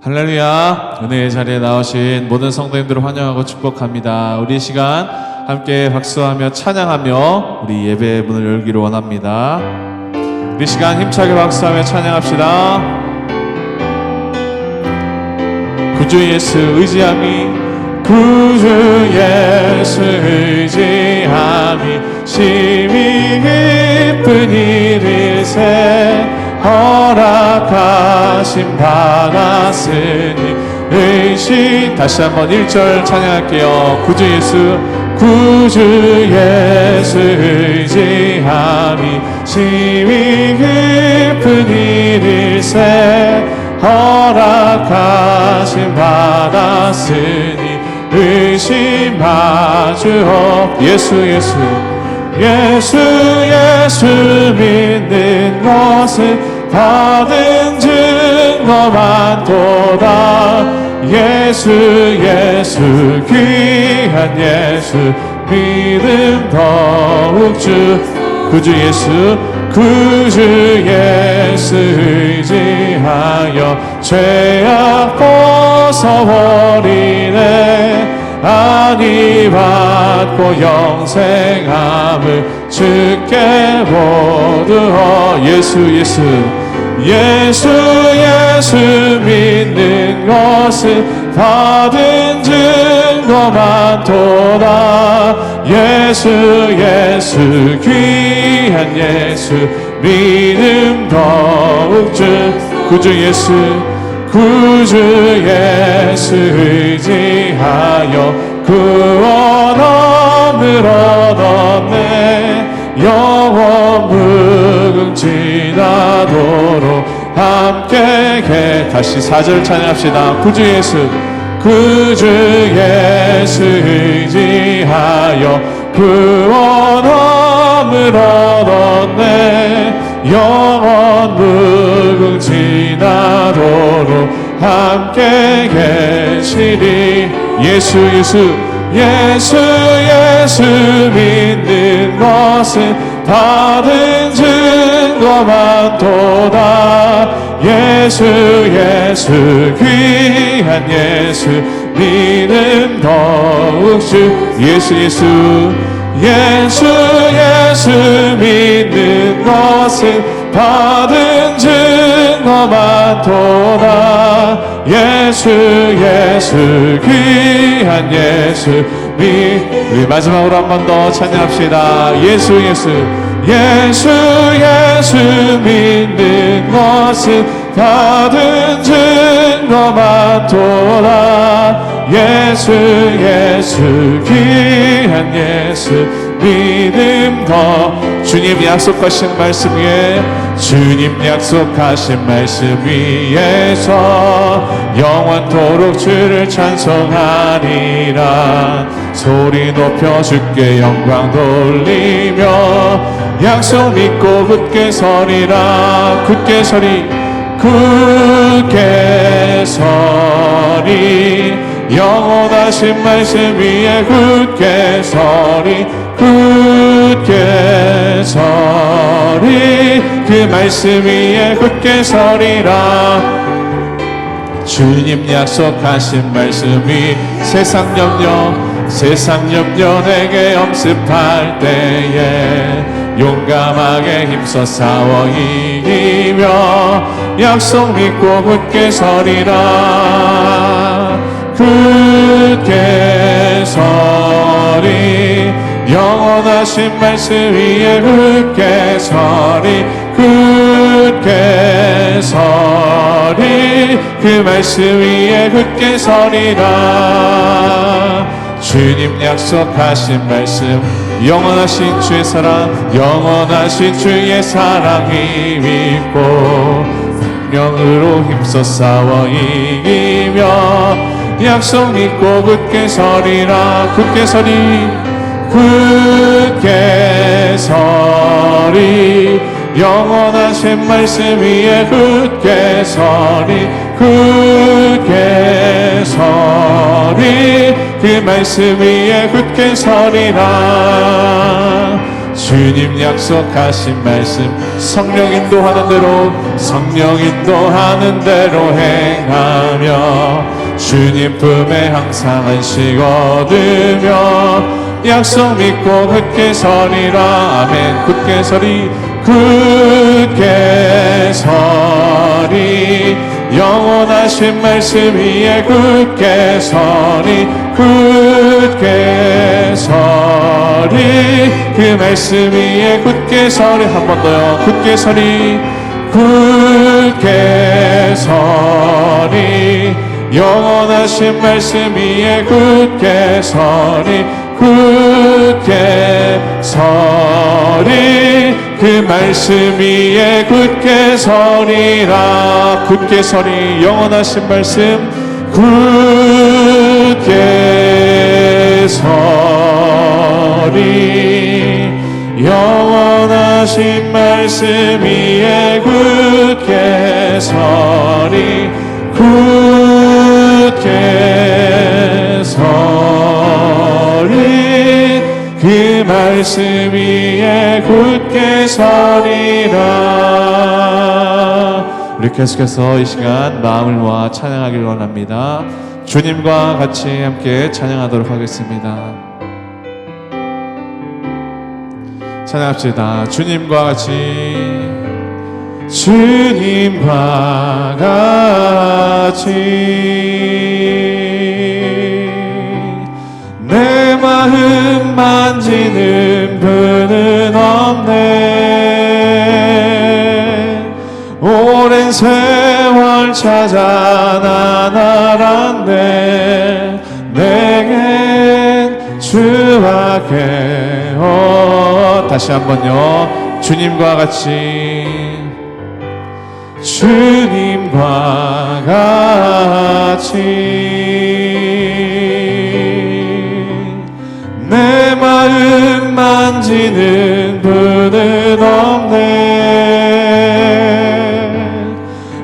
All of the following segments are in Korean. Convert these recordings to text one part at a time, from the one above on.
할렐루야. 은혜의 자리에 나오신 모든 성도님들을 환영하고 축복합니다. 우리 이 시간 함께 박수하며 찬양하며 우리 예배의 문을 열기를 원합니다. 우리 시간 힘차게 박수하며 찬양합시다. 구주 예수 의지함이, 구주 예수 의지함이 심히 기쁜 일일세. 허락하심 받았으니 의심. 다시 한번 1절 찬양할게요. 구주 예수, 구주 예수 의지함이 심히 깊은 일일세. 허락하심 받았으니 의심 마주 없. 예수 예수 예수 예수 믿는 것은 받은 증거만 도다. 예수 예수 귀한 예수 믿음 더욱 주. 구주 예수, 구주 예수 의지하여 죄악 벗어버리네. 안위 받고 영생함을 주께 모두. 예수 예수 예수 예수 믿는 것은 받은 증거만 도다. 예수 예수 귀한 예수 믿음 더욱 주. 구주 예수, 구주 예수 의지하여 구원함을 얻었네. 영원 무궁지나도록 함께. 다시 4절 찬양합시다. 구주 예수, 구주 예수 의지하여 구원함을 얻었네. 영원 무궁지나도록 함께 계시리. 예수 예수 예수 예수 믿는 것은 받은 증거만 도다. 예수 예수 귀한 예수 믿음 더욱 주. 예수 예수 예수 예수 믿는 것은 받은 증거만 도다. 예수 예수 귀한 예수 우리 마지막으로 한 번 더 찬양합시다. 예수 예수 예수 예수 믿는 것은 받은 증거만 도다. 예수 예수 귀한 예수 믿음 더. 주님 약속하신 말씀 위에, 주님 약속하신 말씀 위에서 영원토록 주를 찬송하리라. 소리 높여 주께 영광 돌리며 약속 믿고 굳게 서리라. 굳게 서리, 굳게 서리. 영원하신 말씀 위에 굳게 서리. 굳게 서리. 그 말씀 위에 굳게 서리라. 주님 약속하신 말씀이 세상 염려 내게 엄습할 때에 용감하게 힘써 싸워 이기며 약속 믿고 굳게 서리라. 굳게 서리. 영원하신 말씀 위에 굳게 서리. 굳게 서리. 그 말씀 위에 굳게 서리라. 주님 약속하신 말씀, 영원하신 주의 사랑, 영원하신 주의 사랑 힘입고 명으로 힘써 싸워 이기며 약속 믿고 굳게 서리라. 굳게 서리, 굳게 서리. 영원하신 말씀 위에 굳게 서리. 굳게 서리. 그 말씀 위에 굳게 서리라. 주님 약속하신 말씀, 성령 인도하는 대로 행하며 하며 주님 품에 항상 안식 얻으며 약속 믿고 굳게 서리라. 아멘. 굳게 서리, 굳게 서리. 영원하신 말씀 위에 굳게 서리, 굳게 서리. 그 말씀 위에 굳게 서리. 한 번 더요. 굳게 서리, 굳게 서리. 영원하신 말씀 위에 굳게 서리, 굳게 서리. 그 말씀 위에 굳게 서리라. 굳게 서리. 영원하신 말씀 굳게 서리. 영원하신 말씀 위에 굳게 서리, 굳게 서리. 그 말씀 위에 굳게 서리라. 우리 계속해서 이 시간 마음을 모아 찬양하길 원합니다. 주님과 같이 함께 찬양하도록 하겠습니다. 찬양합시다. 주님과 같이, 주님과 같이 내 마음 만지는 분은 없네. 오랜 세월 찾아 난 알았네. 내겐 주밖에 다시 한번요. 주님과 같이, 주님과 같이 내 마음 만지는 분은 없네.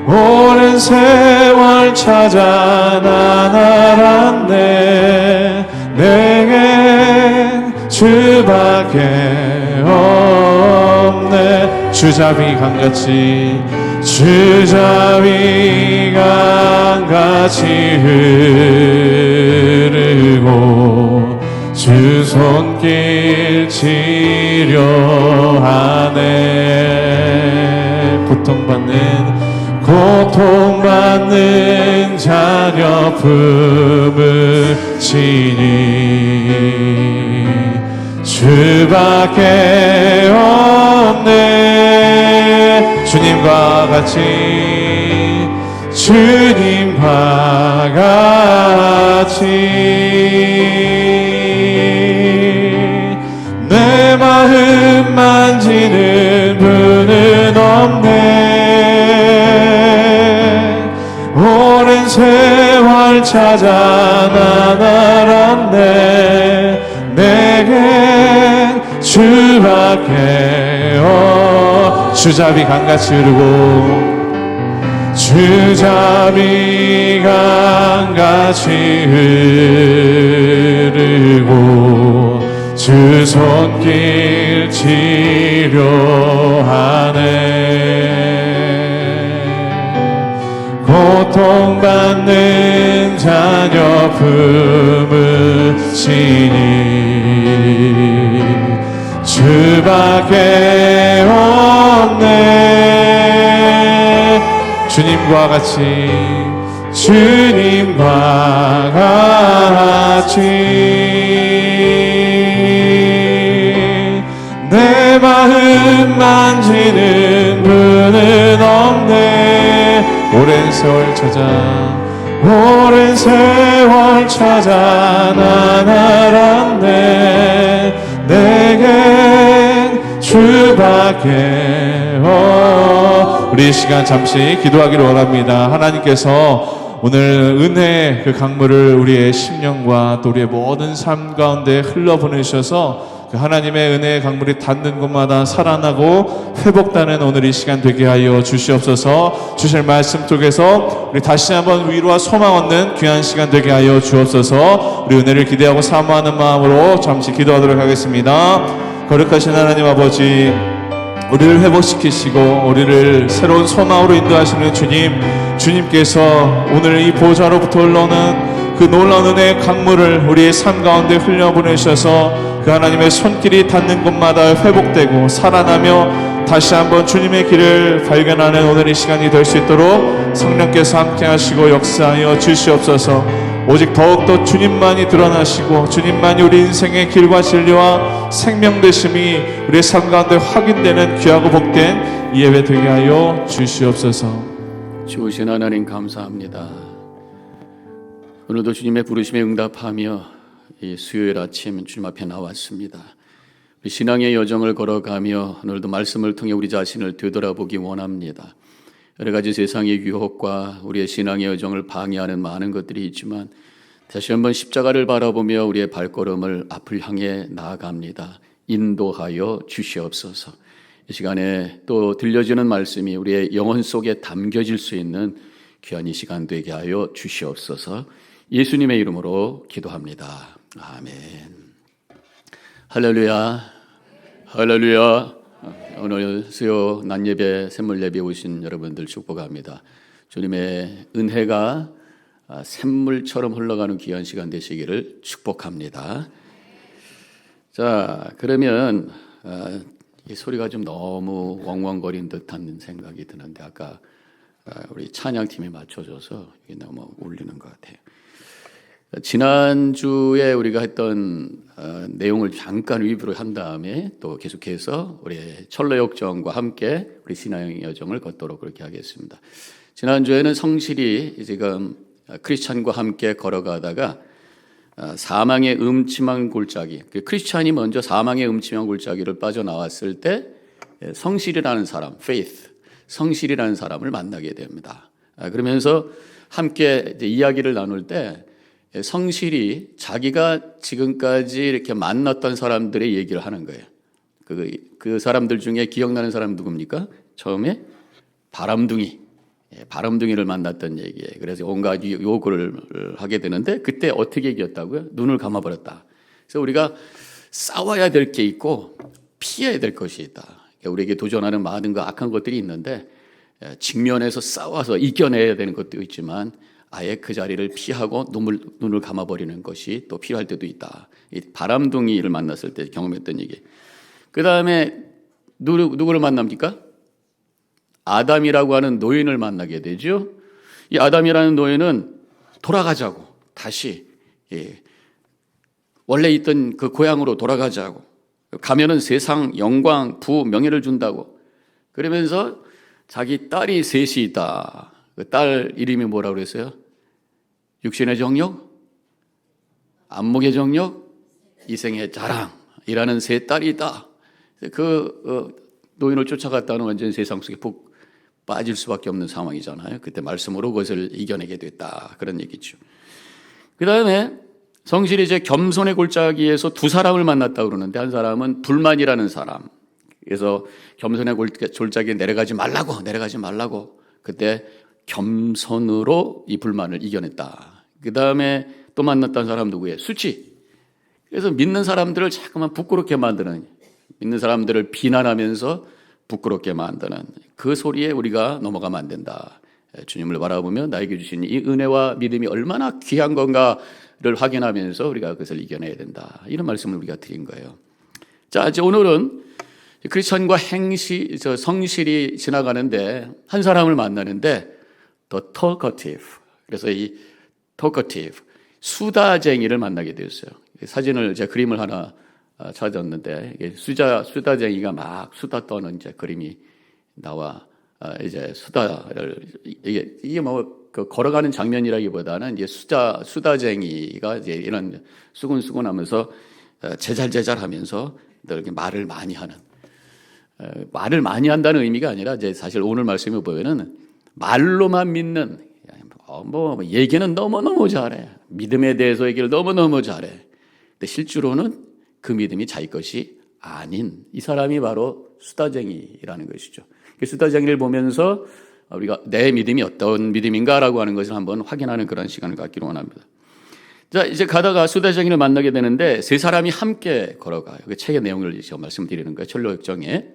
오랜 세월 찾아 난 알았네. 내겐 주밖에 없네. 주잡이 강같이, 주잡이 강같이 흐르고 주 손길 치료하네. 고통받는 자녀 품으시니 주밖에 없네. 주님과 같이, 주님과 같이 내 마음 만지는 분은 없네. 오랜 세월 찾아 난 알았네. 내겐 주밖에 주잡이 강같이 흐르고, 주잡이 강같이 흐르고 주 손길 치료하네. 고통받는 자녀 품으시니 주밖에 없네. 주님과 같이, 주님과 같이 내 마음 만지는 분은 없네. 오랜 세월 찾아 난 알았네. 내겐 주밖에 우리 이 시간 잠시 기도하기를 원합니다. 하나님께서 오늘 은혜의 그 강물을 우리의 심령과 또 우리의 모든 삶 가운데 흘러보내셔서 그 하나님의 은혜의 강물이 닿는 곳마다 살아나고 회복되는 오늘 이 시간 되게 하여 주시옵소서. 주실 말씀 속에서 우리 다시 한번 위로와 소망 얻는 귀한 시간 되게 하여 주옵소서. 우리 은혜를 기대하고 사모하는 마음으로 잠시 기도하도록 하겠습니다. 거룩하신 하나님 아버지, 우리를 회복시키시고 우리를 새로운 소망으로 인도하시는 주님께서 오늘 이 보좌로부터 흘러오는 그 놀라운 은혜의 강물을 우리의 삶 가운데 흘려보내셔서 그 하나님의 손길이 닿는 곳마다 회복되고 살아나며 다시 한번 주님의 길을 발견하는 오늘 이 시간이 될 수 있도록 성령께서 함께 하시고 역사하여 주시옵소서. 오직 더욱더 주님만이 드러나시고 주님만이 우리 인생의 길과 진리와 생명 되심이 우리의 삶 가운데 확인되는 귀하고 복된 이 예배 되게 하여 주시옵소서. 주신 하나님 감사합니다. 오늘도 주님의 부르심에 응답하며 이 수요일 아침 주님 앞에 나왔습니다. 우리 신앙의 여정을 걸어가며 오늘도 말씀을 통해 우리 자신을 되돌아보기 원합니다. 여러 가지 세상의 유혹과 우리의 신앙의 여정을 방해하는 많은 것들이 있지만 다시 한번 십자가를 바라보며 우리의 발걸음을 앞을 향해 나아갑니다. 인도하여 주시옵소서. 이 시간에 또 들려지는 말씀이 우리의 영혼 속에 담겨질 수 있는 귀한 이 시간 되게 하여 주시옵소서. 예수님의 이름으로 기도합니다. 아멘. 할렐루야. 할렐루야. 오늘 수요 낮 예배, 샘물 예배 오신 여러분들 축복합니다. 주님의 은혜가 샘물처럼 흘러가는 귀한 시간 되시기를 축복합니다. 자, 그러면 이 소리가 좀 너무 웡웡거리는 듯한 생각이 드는데 아까 우리 찬양팀이 맞춰줘서 이게 너무 울리는 것 같아요. 지난주에 우리가 했던 내용을 잠깐 리뷰를 한 다음에 또 계속해서 우리 철로역정과 함께 우리 신앙의 여정을 걷도록 그렇게 하겠습니다. 지난주에는 성실이 지금 크리스찬과 함께 걸어가다가 사망의 음침한 골짜기, 크리스찬이 먼저 사망의 음침한 골짜기를 빠져나왔을 때 성실이라는 사람, faith, 성실이라는 사람을 만나게 됩니다. 그러면서 함께 이제 이야기를 나눌 때 성실이 자기가 지금까지 이렇게 만났던 사람들의 얘기를 하는 거예요. 그 사람들 중에 기억나는 사람 누굽니까? 처음에 바람둥이를 만났던 얘기예요. 그래서 온갖 요구를 하게 되는데 그때 어떻게 이겼다고요? 눈을 감아버렸다. 그래서 우리가 싸워야 될 게 있고 피해야 될 것이 있다. 우리에게 도전하는 많은 악한 것들이 있는데 직면해서 싸워서 이겨내야 되는 것도 있지만 아예 그 자리를 피하고 눈을 감아버리는 것이 또 필요할 때도 있다. 이 바람둥이를 만났을 때 경험했던 얘기. 그 다음에 누구를 만납니까? 아담이라고 하는 노인을 만나게 되죠. 이 아담이라는 노인은 돌아가자고 다시 원래 있던 그 고향으로 돌아가자고 가면은 세상 영광, 부, 명예를 준다고 그러면서 자기 딸이 셋이 있다. 그 딸 이름이 뭐라고 그랬어요? 육신의 정력, 안목의 정력, 이생의 자랑이라는 세 딸이 있다. 노인을 쫓아갔다는 완전 세상 속에 푹 빠질 수밖에 없는 상황이잖아요. 그때 말씀으로 그것을 이겨내게 됐다. 그런 얘기죠. 그 다음에 성실이 이제 겸손의 골짜기에서 두 사람을 만났다고 그러는데 한 사람은 불만이라는 사람. 그래서 겸손의 골짜기에 내려가지 말라고. 그때 겸손으로 이 불만을 이겨냈다. 그 다음에 또 만났던 사람 누구예요? 수치. 그래서 믿는 사람들을 자꾸만 부끄럽게 만드는, 믿는 사람들을 비난하면서 부끄럽게 만드는 그 소리에 우리가 넘어가면 안 된다. 주님을 바라보며 나에게 주신 이 은혜와 믿음이 얼마나 귀한 건가를 확인하면서 우리가 그것을 이겨내야 된다. 이런 말씀을 우리가 드린 거예요. 자, 이제 오늘은 크리스천과 성실이 지나가는데 한 사람을 만나는데 the talkative. 그래서 이 talkative, 수다쟁이를 만나게 되었어요. 사진을 제가 그림을 하나 찾았는데 수다쟁이가 막 수다 떠는 이제 그림이 나와 이제 수다를 이게 뭐 그 걸어가는 장면이라기보다는 이제 수다쟁이가 이제 이런 수근수근하면서 제잘제잘하면서 이렇게 말을 많이 하는 말을 많이 한다는 의미가 아니라 이제 사실 오늘 말씀을 보면은 말로만 믿는 뭐 얘기는 너무너무 잘해. 믿음에 대해서 얘기를 너무너무 잘해. 근데 실제로는 그 믿음이 자기 것이 아닌 이 사람이 바로 수다쟁이라는 것이죠. 그 수다쟁이를 보면서 우리가 내 믿음이 어떤 믿음인가라고 하는 것을 한번 확인하는 그런 시간을 갖기를 원합니다. 자, 이제 가다가 수다쟁이를 만나게 되는데 세 사람이 함께 걸어가요. 그 책의 내용을 제가 말씀드리는 거예요. 철로역정에.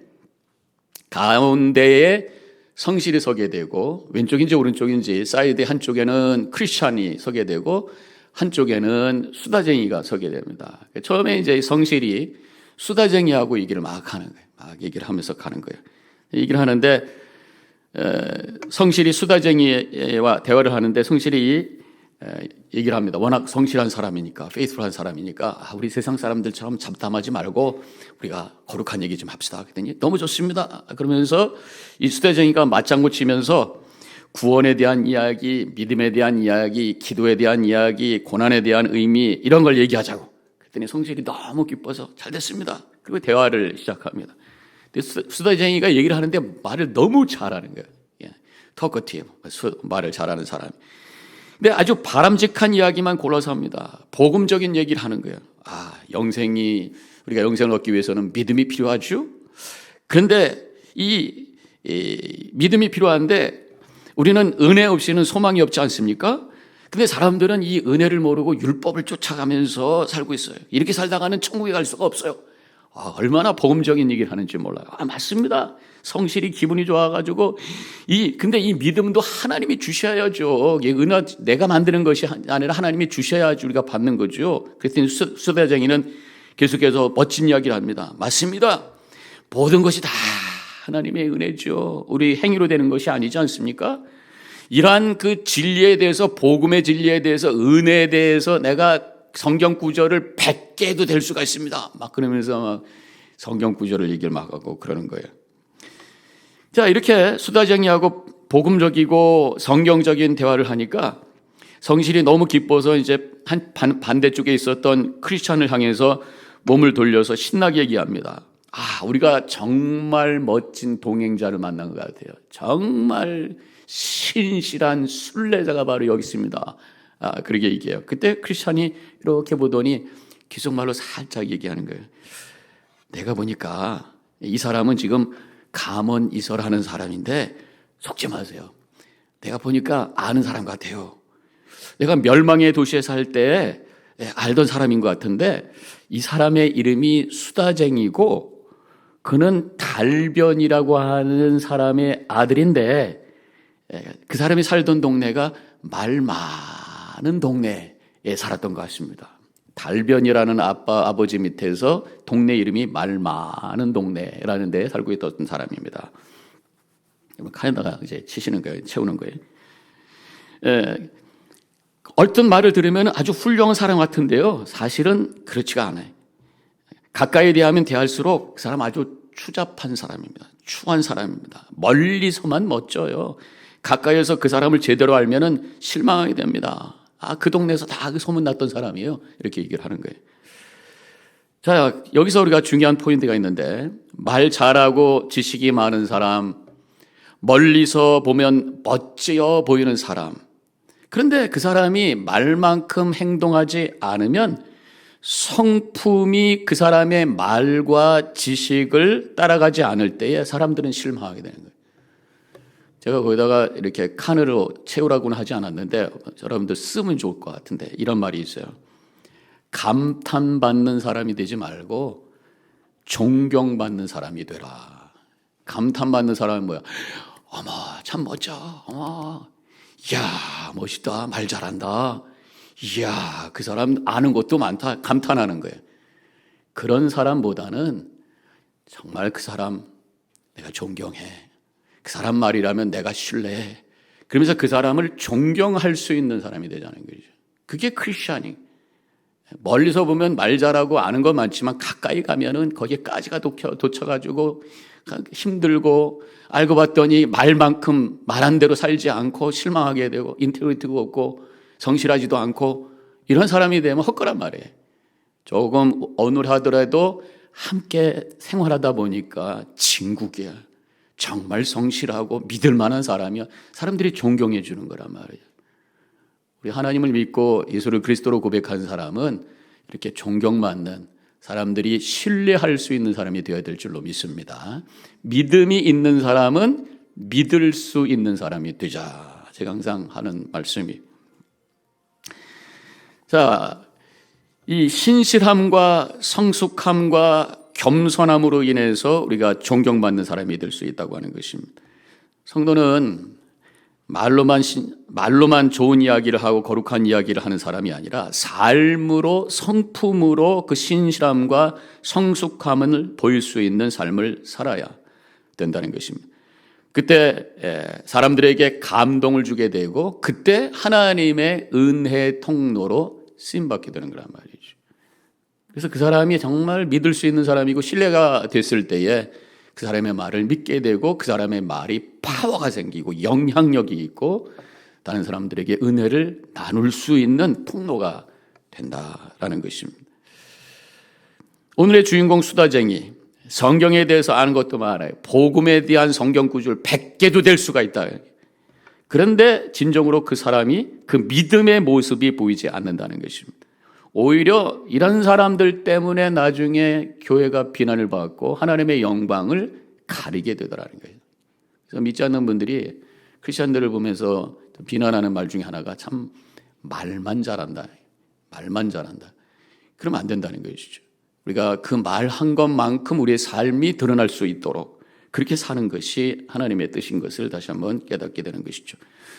가운데에 성실이 서게 되고 왼쪽인지 오른쪽인지 사이드 한쪽에는 크리스찬이 서게 되고 한쪽에는 수다쟁이가 서게 됩니다. 처음에 이제 성실이 수다쟁이하고 얘기를 막 하는 거예요. 막 얘기를 하면서 가는 거예요. 얘기를 하는데 성실이 수다쟁이와 대화를 하는데 성실이 얘기를 합니다. 워낙 성실한 사람이니까, 페이스풀한 사람이니까 우리 세상 사람들처럼 잡담하지 말고 우리가 거룩한 얘기 좀 합시다. 그랬더니 너무 좋습니다. 그러면서 이 수다쟁이가 맞장구 치면서 구원에 대한 이야기, 믿음에 대한 이야기, 기도에 대한 이야기, 고난에 대한 의미 이런 걸 얘기하자고. 그랬더니 성실이 너무 기뻐서 잘 됐습니다. 그리고 대화를 시작합니다. 근데 수다쟁이가 얘기를 하는데 말을 너무 잘하는 거예요. 토커티브, 말을 잘하는 사람. 근데 아주 바람직한 이야기만 골라서 합니다. 복음적인 얘기를 하는 거예요. 우리가 영생을 얻기 위해서는 믿음이 필요하죠. 그런데 이 믿음이 필요한데 우리는 은혜 없이는 소망이 없지 않습니까? 근데 사람들은 이 은혜를 모르고 율법을 쫓아가면서 살고 있어요. 이렇게 살다가는 천국에 갈 수가 없어요. 얼마나 복음적인 얘기를 하는지 몰라요. 맞습니다. 성실히 기분이 좋아가지고 근데 이 믿음도 하나님이 주셔야죠. 은혜 내가 만드는 것이 아니라 하나님이 주셔야지 우리가 받는 거죠. 그랬더니 수다쟁이는 계속해서 멋진 이야기를 합니다. 맞습니다. 모든 것이 다 하나님의 은혜죠. 우리 행위로 되는 것이 아니지 않습니까? 이러한 그 진리에 대해서, 복음의 진리에 대해서, 은혜에 대해서 내가 성경 구절을 100개도 될 수가 있습니다. 막 그러면서 막 성경 구절을 얘기를 막 하고 그러는 거예요. 자, 이렇게 수다쟁이하고 복음적이고 성경적인 대화를 하니까 성실이 너무 기뻐서 이제 반대쪽에 있었던 크리스찬을 향해서 몸을 돌려서 신나게 얘기합니다. 우리가 정말 멋진 동행자를 만난 것 같아요. 정말 신실한 순례자가 바로 여기 있습니다. 그렇게 얘기해요. 그때 크리스찬이 이렇게 보더니 기속말로 살짝 얘기하는 거예요. 내가 보니까 이 사람은 지금 감언이설하는 사람인데 속지 마세요. 내가 보니까 아는 사람 같아요. 내가 멸망의 도시에 살 때 알던 사람인 것 같은데 이 사람의 이름이 수다쟁이고 그는 달변이라고 하는 사람의 아들인데 그 사람이 살던 동네가 말 많은 동네에 살았던 것 같습니다. 달변이라는 아버지 밑에서 동네 이름이 말 많은 동네라는 데에 살고 있던 사람입니다. 칸에다가 이제 치시는 거예요. 채우는 거예요. 어떤 말을 들으면 아주 훌륭한 사람 같은데요. 사실은 그렇지가 않아요. 가까이 대하면 대할수록 그 사람 아주 추잡한 사람입니다. 추한 사람입니다. 멀리서만 멋져요. 가까이에서 그 사람을 제대로 알면은 실망하게 됩니다. 그 동네에서 다 그 소문났던 사람이에요. 이렇게 얘기를 하는 거예요. 자, 여기서 우리가 중요한 포인트가 있는데 말 잘하고 지식이 많은 사람, 멀리서 보면 멋지어 보이는 사람. 그런데 그 사람이 말만큼 행동하지 않으면 성품이 그 사람의 말과 지식을 따라가지 않을 때에 사람들은 실망하게 되는 거예요. 제가 거기다가 이렇게 칸으로 채우라고는 하지 않았는데 여러분들 쓰면 좋을 것 같은데 이런 말이 있어요. 감탄받는 사람이 되지 말고 존경받는 사람이 되라. 감탄받는 사람은 뭐야? 어머 참 멋져. 어머 이야 멋있다. 말 잘한다. 이야 그 사람 아는 것도 많다. 감탄하는 거예요. 그런 사람보다는 정말 그 사람 내가 존경해. 그 사람 말이라면 내가 신뢰해. 그러면서 그 사람을 존경할 수 있는 사람이 되자는 거죠. 그게 크리스찬이. 멀리서 보면 말 잘하고 아는 건 많지만 가까이 가면은 거기까지가 도쳐가지고 힘들고 알고 봤더니 말만큼 말한 대로 살지 않고 실망하게 되고 인테그리티가 없고 성실하지도 않고 이런 사람이 되면 헛거란 말이에요. 조금 어눌하더라도 함께 생활하다 보니까 친구기야. 정말 성실하고 믿을 만한 사람이야. 사람들이 존경해 주는 거란 말이에요. 우리 하나님을 믿고 예수를 그리스도로 고백한 사람은 이렇게 존경받는 사람들이 신뢰할 수 있는 사람이 되어야 될 줄로 믿습니다. 믿음이 있는 사람은 믿을 수 있는 사람이 되자. 제가 항상 하는 말씀이. 자, 이 신실함과 성숙함과 겸손함으로 인해서 우리가 존경받는 사람이 될 수 있다고 하는 것입니다. 성도는 말로만 좋은 이야기를 하고 거룩한 이야기를 하는 사람이 아니라 삶으로, 성품으로 그 신실함과 성숙함을 보일 수 있는 삶을 살아야 된다는 것입니다. 그때 사람들에게 감동을 주게 되고 그때 하나님의 은혜 통로로 쓰임받게 되는 거란 말이죠. 그래서 그 사람이 정말 믿을 수 있는 사람이고 신뢰가 됐을 때에 그 사람의 말을 믿게 되고 그 사람의 말이 파워가 생기고 영향력이 있고 다른 사람들에게 은혜를 나눌 수 있는 통로가 된다라는 것입니다. 오늘의 주인공 수다쟁이, 성경에 대해서 아는 것도 많아요. 복음에 대한 성경 구절 100개도 될 수가 있다. 그런데 진정으로 그 사람이 그 믿음의 모습이 보이지 않는다는 것입니다. 오히려 이런 사람들 때문에 나중에 교회가 비난을 받고 하나님의 영광을 가리게 되더라는 거예요. 그래서 믿지 않는 분들이 크리스천들을 보면서 비난하는 말 중에 하나가 참 말만 잘한다. 말만 잘한다. 그러면 안 된다는 것이죠. 우리가 그 말 한 것만큼 우리의 삶이 드러날 수 있도록 그렇게 사는 것이 하나님의 뜻인 것을 다시 한번 깨닫게 되는 것이죠.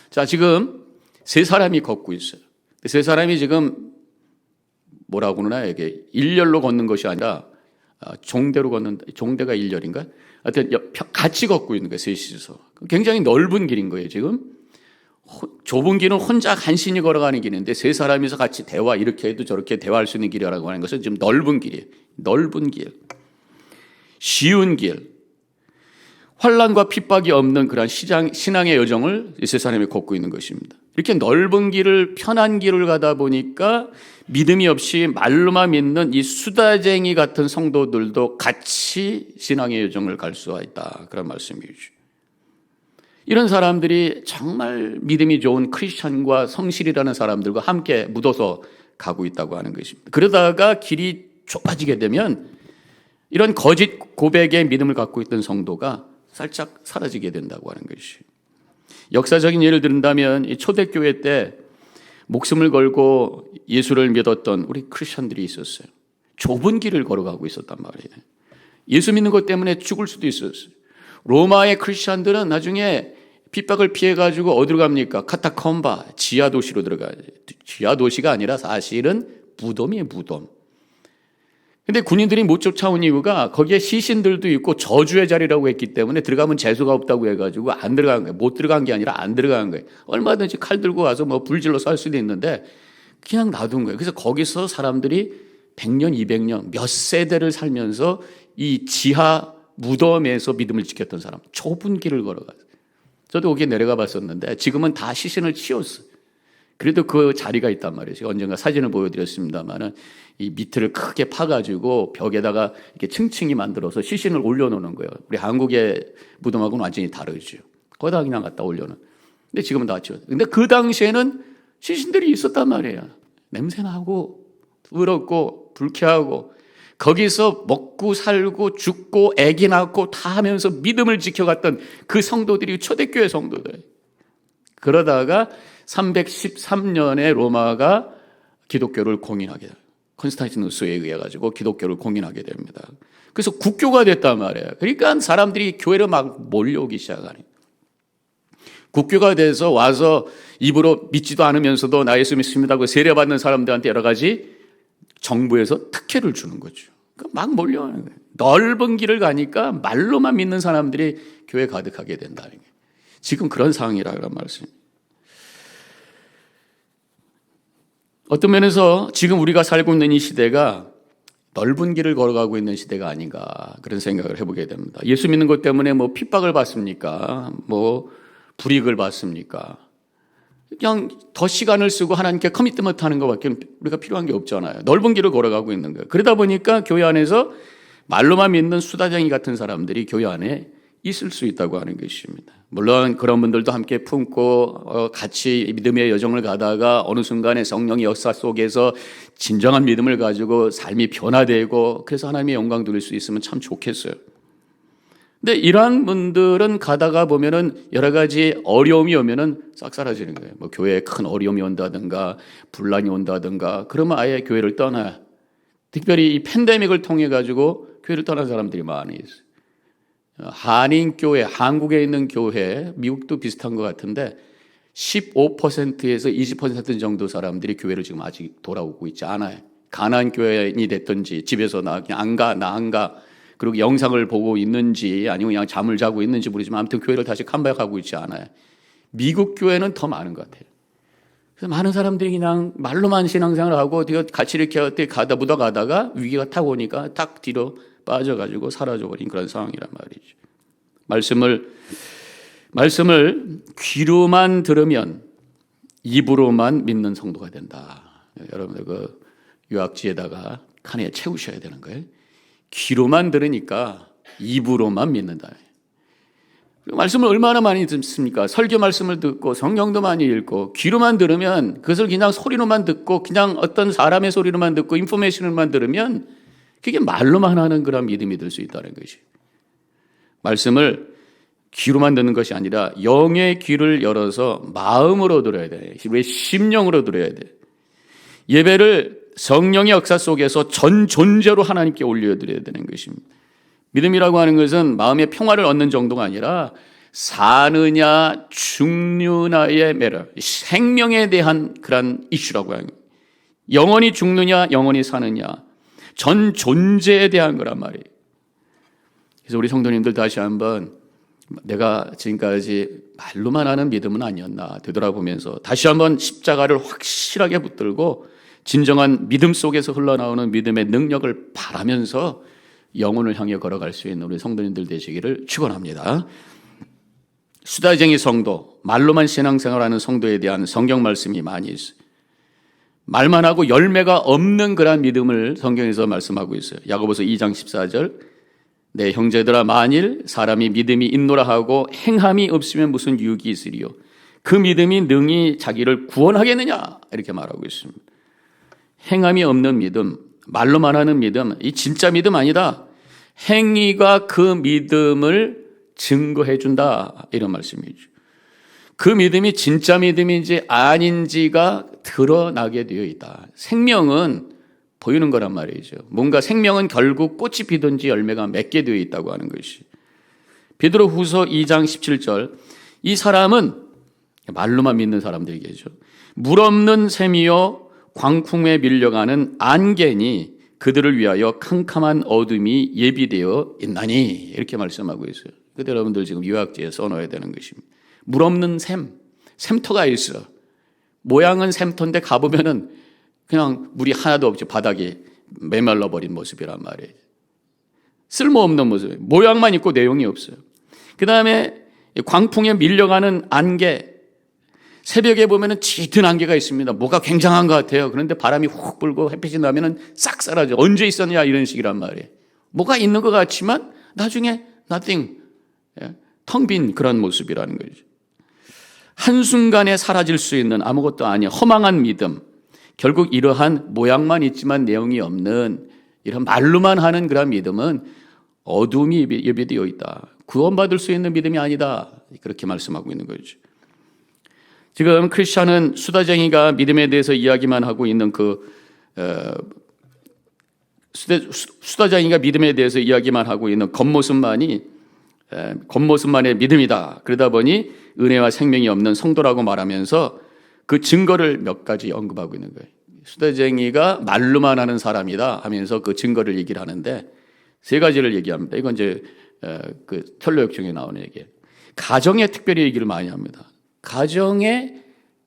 자, 지금 세 사람이 걷고 있어요. 세 사람이 지금 뭐라고 그러나 이게 일렬로 걷는 것이 아니라 종대로 걷는, 종대가 일렬인가? 하여튼 같이 걷고 있는 거예요, 셋이서. 굉장히 넓은 길인 거예요, 지금. 좁은 길은 혼자 간신히 걸어가는 길인데 세 사람이서 같이 대화, 이렇게 해도 저렇게 대화할 수 있는 길이라고 하는 것은 지금 넓은 길이에요. 넓은 길. 쉬운 길. 환난과 핍박이 없는 그런 신앙의 여정을 이 세 사람이 걷고 있는 것입니다. 이렇게 넓은 길을, 편한 길을 가다 보니까 믿음이 없이 말로만 믿는 이 수다쟁이 같은 성도들도 같이 신앙의 여정을 갈 수가 있다. 그런 말씀이죠. 이런 사람들이 정말 믿음이 좋은 크리스천과 성실이라는 사람들과 함께 묻어서 가고 있다고 하는 것입니다. 그러다가 길이 좁아지게 되면 이런 거짓 고백의 믿음을 갖고 있던 성도가 살짝 사라지게 된다고 하는 것이. 역사적인 예를 든다면 이 초대교회 때 목숨을 걸고 예수를 믿었던 우리 크리스천들이 있었어요. 좁은 길을 걸어가고 있었단 말이에요. 예수 믿는 것 때문에 죽을 수도 있었어요. 로마의 크리스천들은 나중에 핍박을 피해가지고 어디로 갑니까? 카타콤바, 지하도시로 들어가요. 지하도시가 아니라 사실은 무덤이에요, 무덤. 근데 군인들이 못 쫓아온 이유가 거기에 시신들도 있고 저주의 자리라고 했기 때문에 들어가면 재수가 없다고 해가지고 안 들어간 거예요. 못 들어간 게 아니라 안 들어간 거예요. 얼마든지 칼 들고 와서 뭐 불질러서 할 수도 있는데 그냥 놔둔 거예요. 그래서 거기서 사람들이 100년, 200년 몇 세대를 살면서 이 지하 무덤에서 믿음을 지켰던 사람, 좁은 길을 걸어가서. 저도 거기에 내려가 봤었는데 지금은 다 시신을 치웠어요. 그래도 그 자리가 있단 말이에요. 제가 언젠가 사진을 보여드렸습니다만은 이 밑을 크게 파가지고 벽에다가 이렇게 층층이 만들어서 시신을 올려놓는 거예요. 우리 한국의 무덤하고는 완전히 다르죠. 거기다 그냥 갖다 올려놓은. 근데 지금은 다 치웠어요. 근데 그 당시에는 시신들이 있었단 말이에요. 냄새나고 더럽고 불쾌하고 거기서 먹고 살고 죽고 애기 낳고 다 하면서 믿음을 지켜갔던 그 성도들이 초대교회 성도들. 그러다가 313년에 로마가 기독교를 공인하게 돼요. 콘스탄티누스에 의해 가지고 기독교를 공인하게 됩니다. 그래서 국교가 됐단 말이에요. 그러니까 사람들이 교회로 막 몰려오기 시작하네. 국교가 돼서 와서 입으로 믿지도 않으면서도 나 예수 믿습니다고 세례받는 사람들한테 여러 가지 정부에서 특혜를 주는 거죠. 그러니까 막 몰려오는 거예요. 넓은 길을 가니까 말로만 믿는 사람들이 교회 가득하게 된다는 거예요. 지금 그런 상황이라 그런 말씀입니다. 어떤 면에서 지금 우리가 살고 있는 이 시대가 넓은 길을 걸어가고 있는 시대가 아닌가 그런 생각을 해보게 됩니다. 예수 믿는 것 때문에 뭐 핍박을 받습니까? 뭐 불이익을 받습니까? 그냥 더 시간을 쓰고 하나님께 커미트먼트 하는 것밖에 우리가 필요한 게 없잖아요. 넓은 길을 걸어가고 있는 거예요. 그러다 보니까 교회 안에서 말로만 믿는 수다쟁이 같은 사람들이 교회 안에 있을 수 있다고 하는 것입니다. 물론 그런 분들도 함께 품고 같이 믿음의 여정을 가다가 어느 순간에 성령의 역사 속에서 진정한 믿음을 가지고 삶이 변화되고 그래서 하나님의 영광 누릴 수 있으면 참 좋겠어요. 근데 이러한 분들은 가다가 보면은 여러 가지 어려움이 오면은 싹 사라지는 거예요. 뭐 교회에 큰 어려움이 온다든가 분란이 온다든가 그러면 아예 교회를 떠나요. 특별히 이 팬데믹을 통해 가지고 교회를 떠난 사람들이 많이 있어요. 한인교회, 한국에 있는 교회, 미국도 비슷한 것 같은데 15%에서 20% 정도 사람들이 교회를 지금 아직 돌아오고 있지 않아요. 가나안 교회인이 됐든지 집에서 나 그냥 안 가. 그리고 영상을 보고 있는지 아니면 그냥 잠을 자고 있는지 모르지만 아무튼 교회를 다시 컴백하고 있지 않아요. 미국 교회는 더 많은 것 같아요. 그래서 많은 사람들이 그냥 말로만 신앙생활을 하고 같이 이렇게 어떻게 가다 묻어가다가 위기가 타고 오니까 딱 뒤로 빠져가지고 사라져버린 그런 상황이란 말이죠. 말씀을 귀로만 들으면 입으로만 믿는 성도가 된다. 여러분들 그 유학지에다가 칸에 채우셔야 되는 거예요. 귀로만 들으니까 입으로만 믿는다. 말씀을 얼마나 많이 듣습니까? 설교 말씀을 듣고 성경도 많이 읽고 귀로만 들으면 그것을 그냥 소리로만 듣고 그냥 어떤 사람의 소리로만 듣고 인포메이션을만 들으면 그게 말로만 하는 그런 믿음이 될 수 있다는 것이. 말씀을 귀로만 듣는 것이 아니라 영의 귀를 열어서 마음으로 들어야 돼. 왜 심령으로 들어야 돼. 예배를 성령의 역사 속에서 전 존재로 하나님께 올려드려야 되는 것입니다. 믿음이라고 하는 것은 마음의 평화를 얻는 정도가 아니라 사느냐 죽느냐의 매력, 생명에 대한 그런 이슈라고 하는 거예요. 영원히 죽느냐 영원히 사느냐 전 존재에 대한 거란 말이에요. 그래서 우리 성도님들 다시 한번 내가 지금까지 말로만 하는 믿음은 아니었나 되돌아보면서 다시 한번 십자가를 확실하게 붙들고 진정한 믿음 속에서 흘러나오는 믿음의 능력을 바라면서 영혼을 향해 걸어갈 수 있는 우리 성도님들 되시기를 축원합니다. 수다쟁이 성도, 말로만 신앙생활하는 성도에 대한 성경 말씀이 많이 있어요. 말만 하고 열매가 없는 그러한 믿음을 성경에서 말씀하고 있어요. 야고보서 2장 14절 내 형제들아 만일 사람이 믿음이 있노라 하고 행함이 없으면 무슨 유익이 있으리요 그 믿음이 능히 자기를 구원하겠느냐 이렇게 말하고 있습니다. 행함이 없는 믿음, 말로만 하는 믿음, 이 진짜 믿음 아니다. 행위가 그 믿음을 증거해 준다 이런 말씀이죠. 그 믿음이 진짜 믿음인지 아닌지가 드러나게 되어 있다. 생명은 보이는 거란 말이죠. 뭔가 생명은 결국 꽃이 피든지 열매가 맺게 되어 있다고 하는 것이. 베드로후서 2장 17절 이 사람은 말로만 믿는 사람들이겠죠. 물 없는 샘이요 광풍에 밀려가는 안개니 그들을 위하여 캄캄한 어둠이 예비되어 있나니 이렇게 말씀하고 있어요. 그때 여러분들 지금 유학지에 써놓아야 되는 것입니다. 물 없는 샘, 샘터가 있어. 모양은 샘터인데 가보면은 그냥 물이 하나도 없지 바닥에 메말라 버린 모습이란 말이에요. 쓸모없는 모습, 모양만 있고 내용이 없어요. 그 다음에 광풍에 밀려가는 안개, 새벽에 보면은 짙은 안개가 있습니다. 뭐가 굉장한 것 같아요. 그런데 바람이 훅 불고 햇빛이 나면은 싹 사라져. 언제 있었냐 이런 식이란 말이에요. 뭐가 있는 것 같지만 나중에 nothing, 텅 빈 그런 모습이라는 거죠. 한순간에 사라질 수 있는 아무것도 아닌 허망한 믿음, 결국 이러한 모양만 있지만 내용이 없는 이런 말로만 하는 그런 믿음은 어둠이 예비되어 있다. 구원받을 수 있는 믿음이 아니다. 그렇게 말씀하고 있는 거죠. 지금 크리스찬은 수다쟁이가 믿음에 대해서 이야기만 하고 있는 수다쟁이가 믿음에 대해서 이야기만 하고 있는 겉모습만의 믿음이다. 그러다 보니 은혜와 생명이 없는 성도라고 말하면서 그 증거를 몇 가지 언급하고 있는 거예요. 수다쟁이가 말로만 하는 사람이다 하면서 그 증거를 얘기를 하는데 세 가지를 얘기합니다. 이건 이제 그 털로역 중에 나오는 얘기예요. 가정에 특별히 얘기를 많이 합니다. 가정에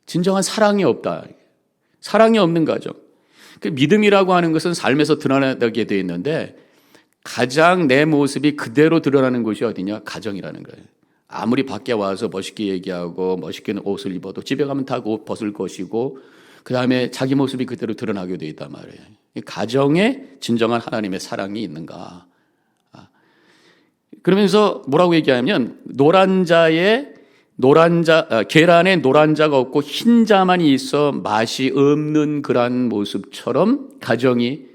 진정한 사랑이 없다. 사랑이 없는 가정. 그 믿음이라고 하는 것은 삶에서 드러나게 되어 있는데 가장 내 모습이 그대로 드러나는 곳이 어디냐? 가정이라는 거예요. 아무리 밖에 와서 멋있게 얘기하고 멋있게 옷을 입어도 집에 가면 다 옷 벗을 것이고 그 다음에 자기 모습이 그대로 드러나게 되어 있단 말이에요. 가정에 진정한 하나님의 사랑이 있는가? 그러면서 뭐라고 얘기하면 계란에 노란 자가 없고 흰 자만 있어 맛이 없는 그런 모습처럼 가정이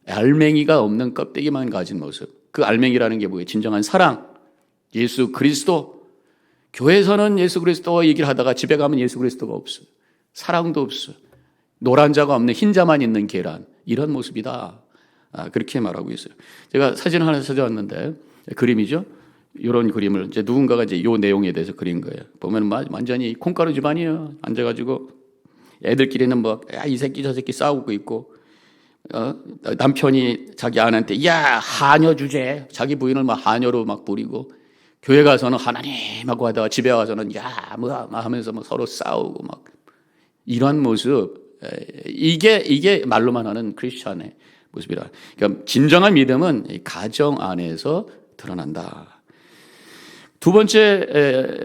알맹이가 없는 껍데기만 가진 모습. 그 알맹이라는 게 뭐예요? 진정한 사랑, 예수 그리스도. 교회에서는 예수 그리스도 얘기를 하다가 집에 가면 예수 그리스도가 없어요. 사랑도 없어요. 노란 자가 없는 흰 자만 있는 계란. 이런 모습이다 그렇게 말하고 있어요. 제가 사진을 하나 찾아왔는데 그림이죠. 이런 그림을 이제 누군가가 이제 요 내용에 대해서 그린 거예요. 보면 완전히 콩가루 집안이에요. 앉아가지고 애들끼리는 뭐 이 새끼 저 새끼 싸우고 있고, 남편이 자기 아내한테 야 하녀 주제, 자기 부인을 막 하녀로 막 부리고, 교회 가서는 하나님하고 하다가 집에 와서는 야 뭐 하면서 막 서로 싸우고 막 이런 모습, 이게 말로만 하는 크리스천의 모습이라. 그러니까 진정한 믿음은 이 가정 안에서 드러난다. 두 번째,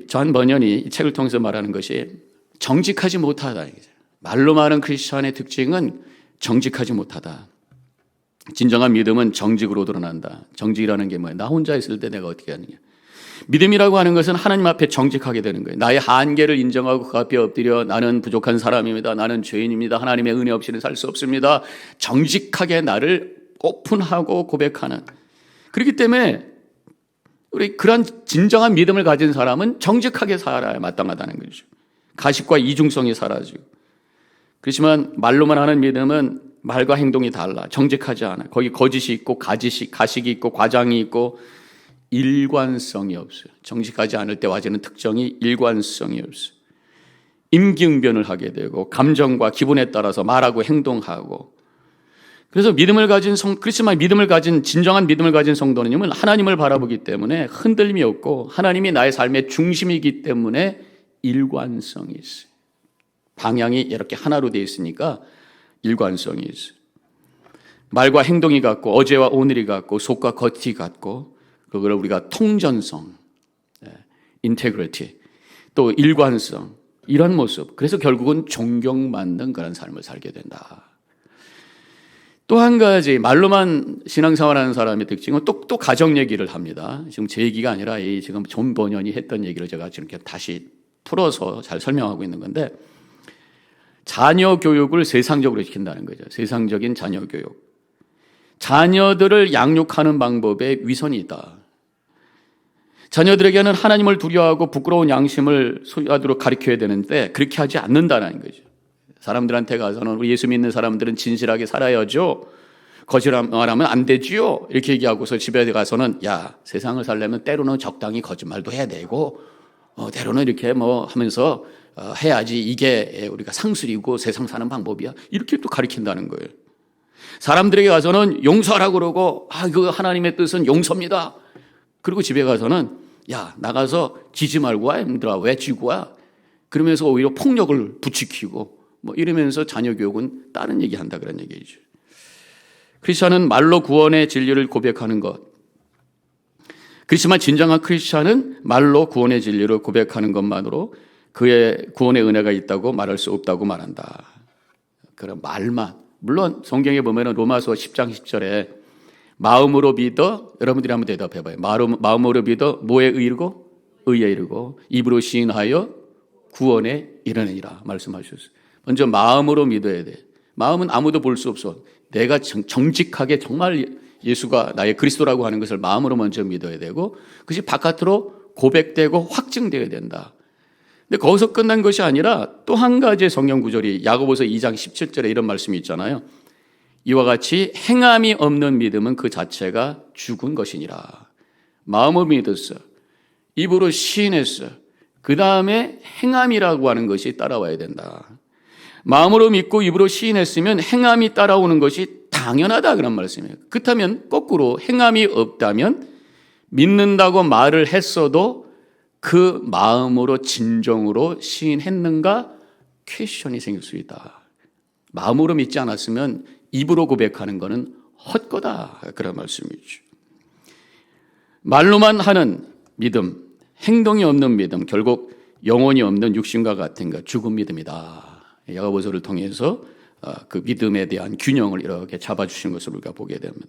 존 버년이 이 책을 통해서 말하는 것이 정직하지 못하다. 말로만 하는 크리스천의 특징은 정직하지 못하다. 진정한 믿음은 정직으로 드러난다. 정직이라는 게 뭐야? 나 혼자 있을 때 내가 어떻게 하느냐. 믿음이라고 하는 것은 하나님 앞에 정직하게 되는 거예요. 나의 한계를 인정하고 그 앞에 엎드려 나는 부족한 사람입니다. 나는 죄인입니다. 하나님의 은혜 없이는 살 수 없습니다. 정직하게 나를 오픈하고 고백하는. 그렇기 때문에 우리 그런 진정한 믿음을 가진 사람은 정직하게 살아야 마땅하다는 거죠. 가식과 이중성이 사라지고. 그렇지만 말로만 하는 믿음은 말과 행동이 달라. 정직하지 않아. 거기 거짓이 있고 가식이 있고 과장이 있고 일관성이 없어요. 정직하지 않을 때 와지는 특징이 일관성이 없어요. 임기응변을 하게 되고 감정과 기분에 따라서 말하고 행동하고. 그래서 그렇지만 믿음을 가진 진정한 믿음을 가진 성도는 하나님을 바라보기 때문에 흔들림이 없고 하나님이 나의 삶의 중심이기 때문에 일관성이 있어요. 방향이 이렇게 하나로 되어 있으니까 일관성이 있어요. 말과 행동이 같고 어제와 오늘이 같고 속과 겉이 같고, 그걸 우리가 통전성, 인테그리티, 또 일관성, 이런 모습. 그래서 결국은 존경받는 그런 삶을 살게 된다. 또 한 가지, 말로만 신앙생활하는 사람의 특징은 또 가정 얘기를 합니다. 지금 제 얘기가 아니라 지금 존 버년이 했던 얘기를 제가 지금 이렇게 다시 풀어서 잘 설명하고 있는 건데, 자녀 교육을 세상적으로 시킨다는 거죠. 세상적인 자녀 교육. 자녀들을 양육하는 방법에 위선이 있다. 자녀들에게는 하나님을 두려워하고 부끄러운 양심을 소유하도록 가르쳐야 되는데 그렇게 하지 않는다는 거죠. 사람들한테 가서는 우리 예수 믿는 사람들은 진실하게 살아야죠. 거짓말 말하면 안 되지요. 이렇게 얘기하고서 집에 가서는 야, 세상을 살려면 때로는 적당히 거짓말도 해야 되고 때로는 이렇게 뭐 하면서 해야지 이게 우리가 상술이고 세상 사는 방법이야. 이렇게 또 가르친다는 거예요. 사람들에게 가서는 용서하라고 그러고 그 하나님의 뜻은 용서입니다. 그리고 집에 가서는 야, 나가서 지지 말고 와, 힘들어. 왜 지고 와? 그러면서 오히려 폭력을 부추기고 뭐 이러면서 자녀 교육은 다른 얘기한다 그런 얘기죠. 크리스천은 말로 구원의 진리를 고백하는 것. 그렇지만 진정한 크리스천은 말로 구원의 진리를 고백하는 것만으로 그의 구원의 은혜가 있다고 말할 수 없다고 말한다. 그런 말만. 물론 성경에 보면 로마서 10장 10절에 마음으로 믿어, 여러분들이 한번 대답해봐요. 마음으로 믿어 뭐에 이르고? 의에 이르고 입으로 시인하여 구원에 이르느니라 말씀하셨어요. 먼저 마음으로 믿어야 돼. 마음은 아무도 볼 수 없어. 내가 정직하게 정말 예수가 나의 그리스도라고 하는 것을 마음으로 먼저 믿어야 되고 그것이 바깥으로 고백되고 확증되어야 된다. 근데 거기서 끝난 것이 아니라 또 한 가지의 성경 구절이 야고보서 2장 17절에 이런 말씀이 있잖아요. 이와 같이 행함이 없는 믿음은 그 자체가 죽은 것이니라. 마음으로 믿었어. 입으로 시인했어. 그 다음에 행함이라고 하는 것이 따라와야 된다. 마음으로 믿고 입으로 시인했으면 행함이 따라오는 것이 당연하다 그런 말씀이에요. 그렇다면 거꾸로 행함이 없다면 믿는다고 말을 했어도 그 마음으로 진정으로 시인했는가 퀘스천이 생길 수 있다. 마음으로 믿지 않았으면 입으로 고백하는 것은 헛거다 그런 말씀이죠. 말로만 하는 믿음, 행동이 없는 믿음, 결국 영혼이 없는 육신과 같은 것, 죽은 믿음이다. 야고보서를 통해서 그 믿음에 대한 균형을 이렇게 잡아주신 것을 우리가 보게 됩니다.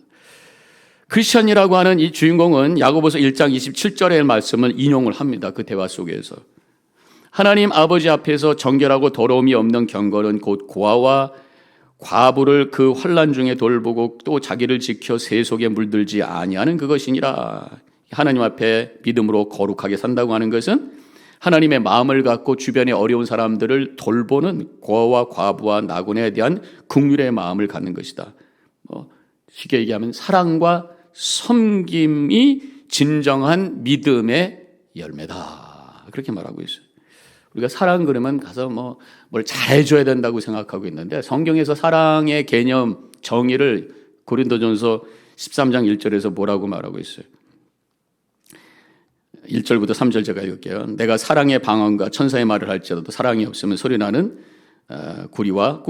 크리스천이라고 하는 이 주인공은 야고보서 1장 27절의 말씀을 인용을 합니다. 그 대화 속에서. 하나님 아버지 앞에서 정결하고 더러움이 없는 경건은 곧 고아와 과부를 그 환난 중에 돌보고 또 자기를 지켜 새 속에 물들지 아니하는 그것이니라. 하나님 앞에 믿음으로 거룩하게 산다고 하는 것은 하나님의 마음을 갖고 주변의 어려운 사람들을 돌보는 고아와 과부와 나군에 대한 긍휼의 마음을 갖는 것이다. 쉽게 얘기하면 사랑과 섬김이 진정한 믿음의 열매다. 그렇게 말하고 있어요. 우리가 사랑 그러면 가서 뭘 잘해줘야 된다고 생각하고 있는데 성경에서 사랑의 개념, 정의를 고린도전서 13장 1절에서 뭐라고 말하고 있어요. 1절부터 3절 제가 읽을게요. 내가 사랑의 방언과 천사의 말을 할지라도 사랑이 없으면 소리나는 구리와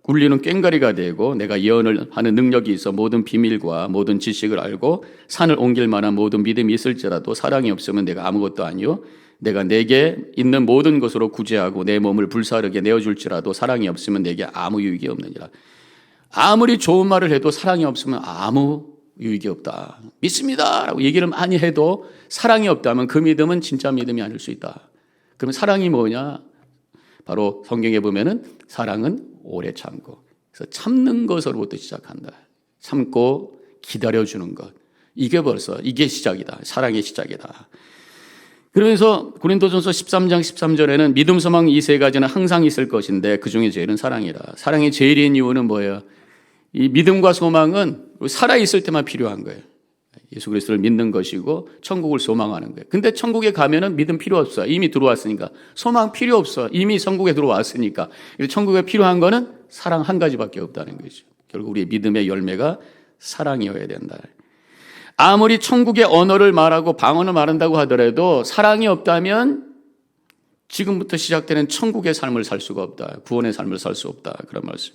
굴리는 꽹과리가 되고 내가 예언을 하는 능력이 있어 모든 비밀과 모든 지식을 알고 산을 옮길 만한 모든 믿음이 있을지라도 사랑이 없으면 내가 아무것도 아니요 내가 내게 있는 모든 것으로 구제하고 내 몸을 불사르게 내어줄지라도 사랑이 없으면 내게 아무 유익이 없느니라. 아무리 좋은 말을 해도 사랑이 없으면 아무 유익이 없다. 믿습니다 라고 얘기를 많이 해도 사랑이 없다면 그 믿음은 진짜 믿음이 아닐 수 있다. 그럼 사랑이 뭐냐? 바로 성경에 보면은 사랑은 오래 참고, 그래서 참는 것으로부터 시작한다. 참고 기다려주는 것. 이게 시작이다. 사랑의 시작이다. 그러면서 고린도전서 13장 13절에는 믿음, 소망 이 세 가지는 항상 있을 것인데 그 중에 제일은 사랑이라. 사랑이 제일인 이유는 뭐예요? 이 믿음과 소망은 살아있을 때만 필요한 거예요. 예수 그리스도를 믿는 것이고 천국을 소망하는 거예요. 근데 천국에 가면은 믿음 필요 없어. 이미 들어왔으니까. 소망 필요 없어. 이미 천국에 들어왔으니까. 천국에 필요한 거는 사랑 한 가지밖에 없다는 거죠. 결국 우리의 믿음의 열매가 사랑이어야 된다. 아무리 천국의 언어를 말하고 방언을 말한다고 하더라도 사랑이 없다면 지금부터 시작되는 천국의 삶을 살 수가 없다. 구원의 삶을 살 수 없다. 그런 말씀.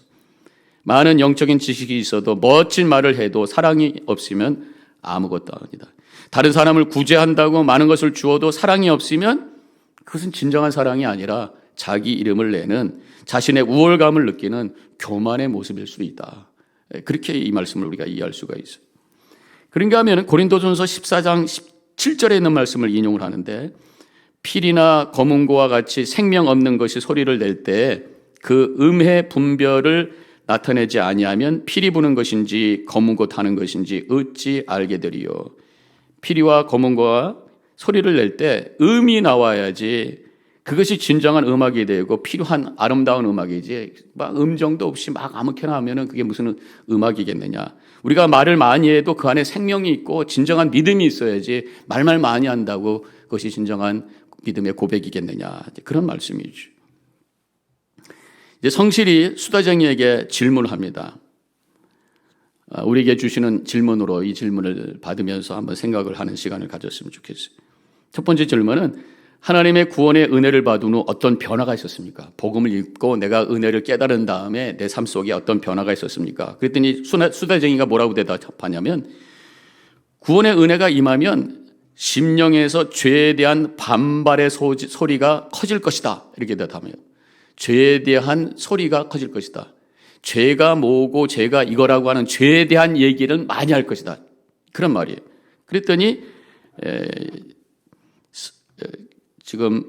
많은 영적인 지식이 있어도 멋진 말을 해도 사랑이 없으면 아무것도 아니다. 다른 사람을 구제한다고 많은 것을 주어도 사랑이 없으면 그것은 진정한 사랑이 아니라 자기 이름을 내는 자신의 우월감을 느끼는 교만의 모습일 수 있다. 그렇게 이 말씀을 우리가 이해할 수가 있어요. 그런가 하면 고린도전서 14장 17절에 있는 말씀을 인용을 하는데 필이나 검은고와 같이 생명 없는 것이 소리를 낼 때 그 음해 분별을 나타내지 아니하면 피리 부는 것인지 검은고 타는 것인지 어찌 알게 되리요. 피리와 검은고가 소리를 낼 때 음이 나와야지 그것이 진정한 음악이 되고 필요한 아름다운 음악이지 막 음정도 없이 막 아무렇게나 하면은 그게 무슨 음악이겠느냐. 우리가 말을 많이 해도 그 안에 생명이 있고 진정한 믿음이 있어야지 말말 많이 한다고 그것이 진정한 믿음의 고백이겠느냐. 그런 말씀이죠. 이제 성실이 수다쟁이에게 질문합니다. 우리에게 주시는 질문으로 이 질문을 받으면서 한번 생각을 하는 시간을 가졌으면 좋겠어요. 첫 번째 질문은 하나님의 구원의 은혜를 받은 후 어떤 변화가 있었습니까? 복음을 읽고 내가 은혜를 깨달은 다음에 내 삶 속에 어떤 변화가 있었습니까? 그랬더니 수다쟁이가 뭐라고 대답하냐면 구원의 은혜가 임하면 심령에서 죄에 대한 반발의 소리가 커질 것이다. 이렇게 대답해요. 죄에 대한 소리가 커질 것이다. 죄가 뭐고 죄가 이거라고 하는 죄에 대한 얘기를 많이 할 것이다. 그런 말이에요. 그랬더니 지금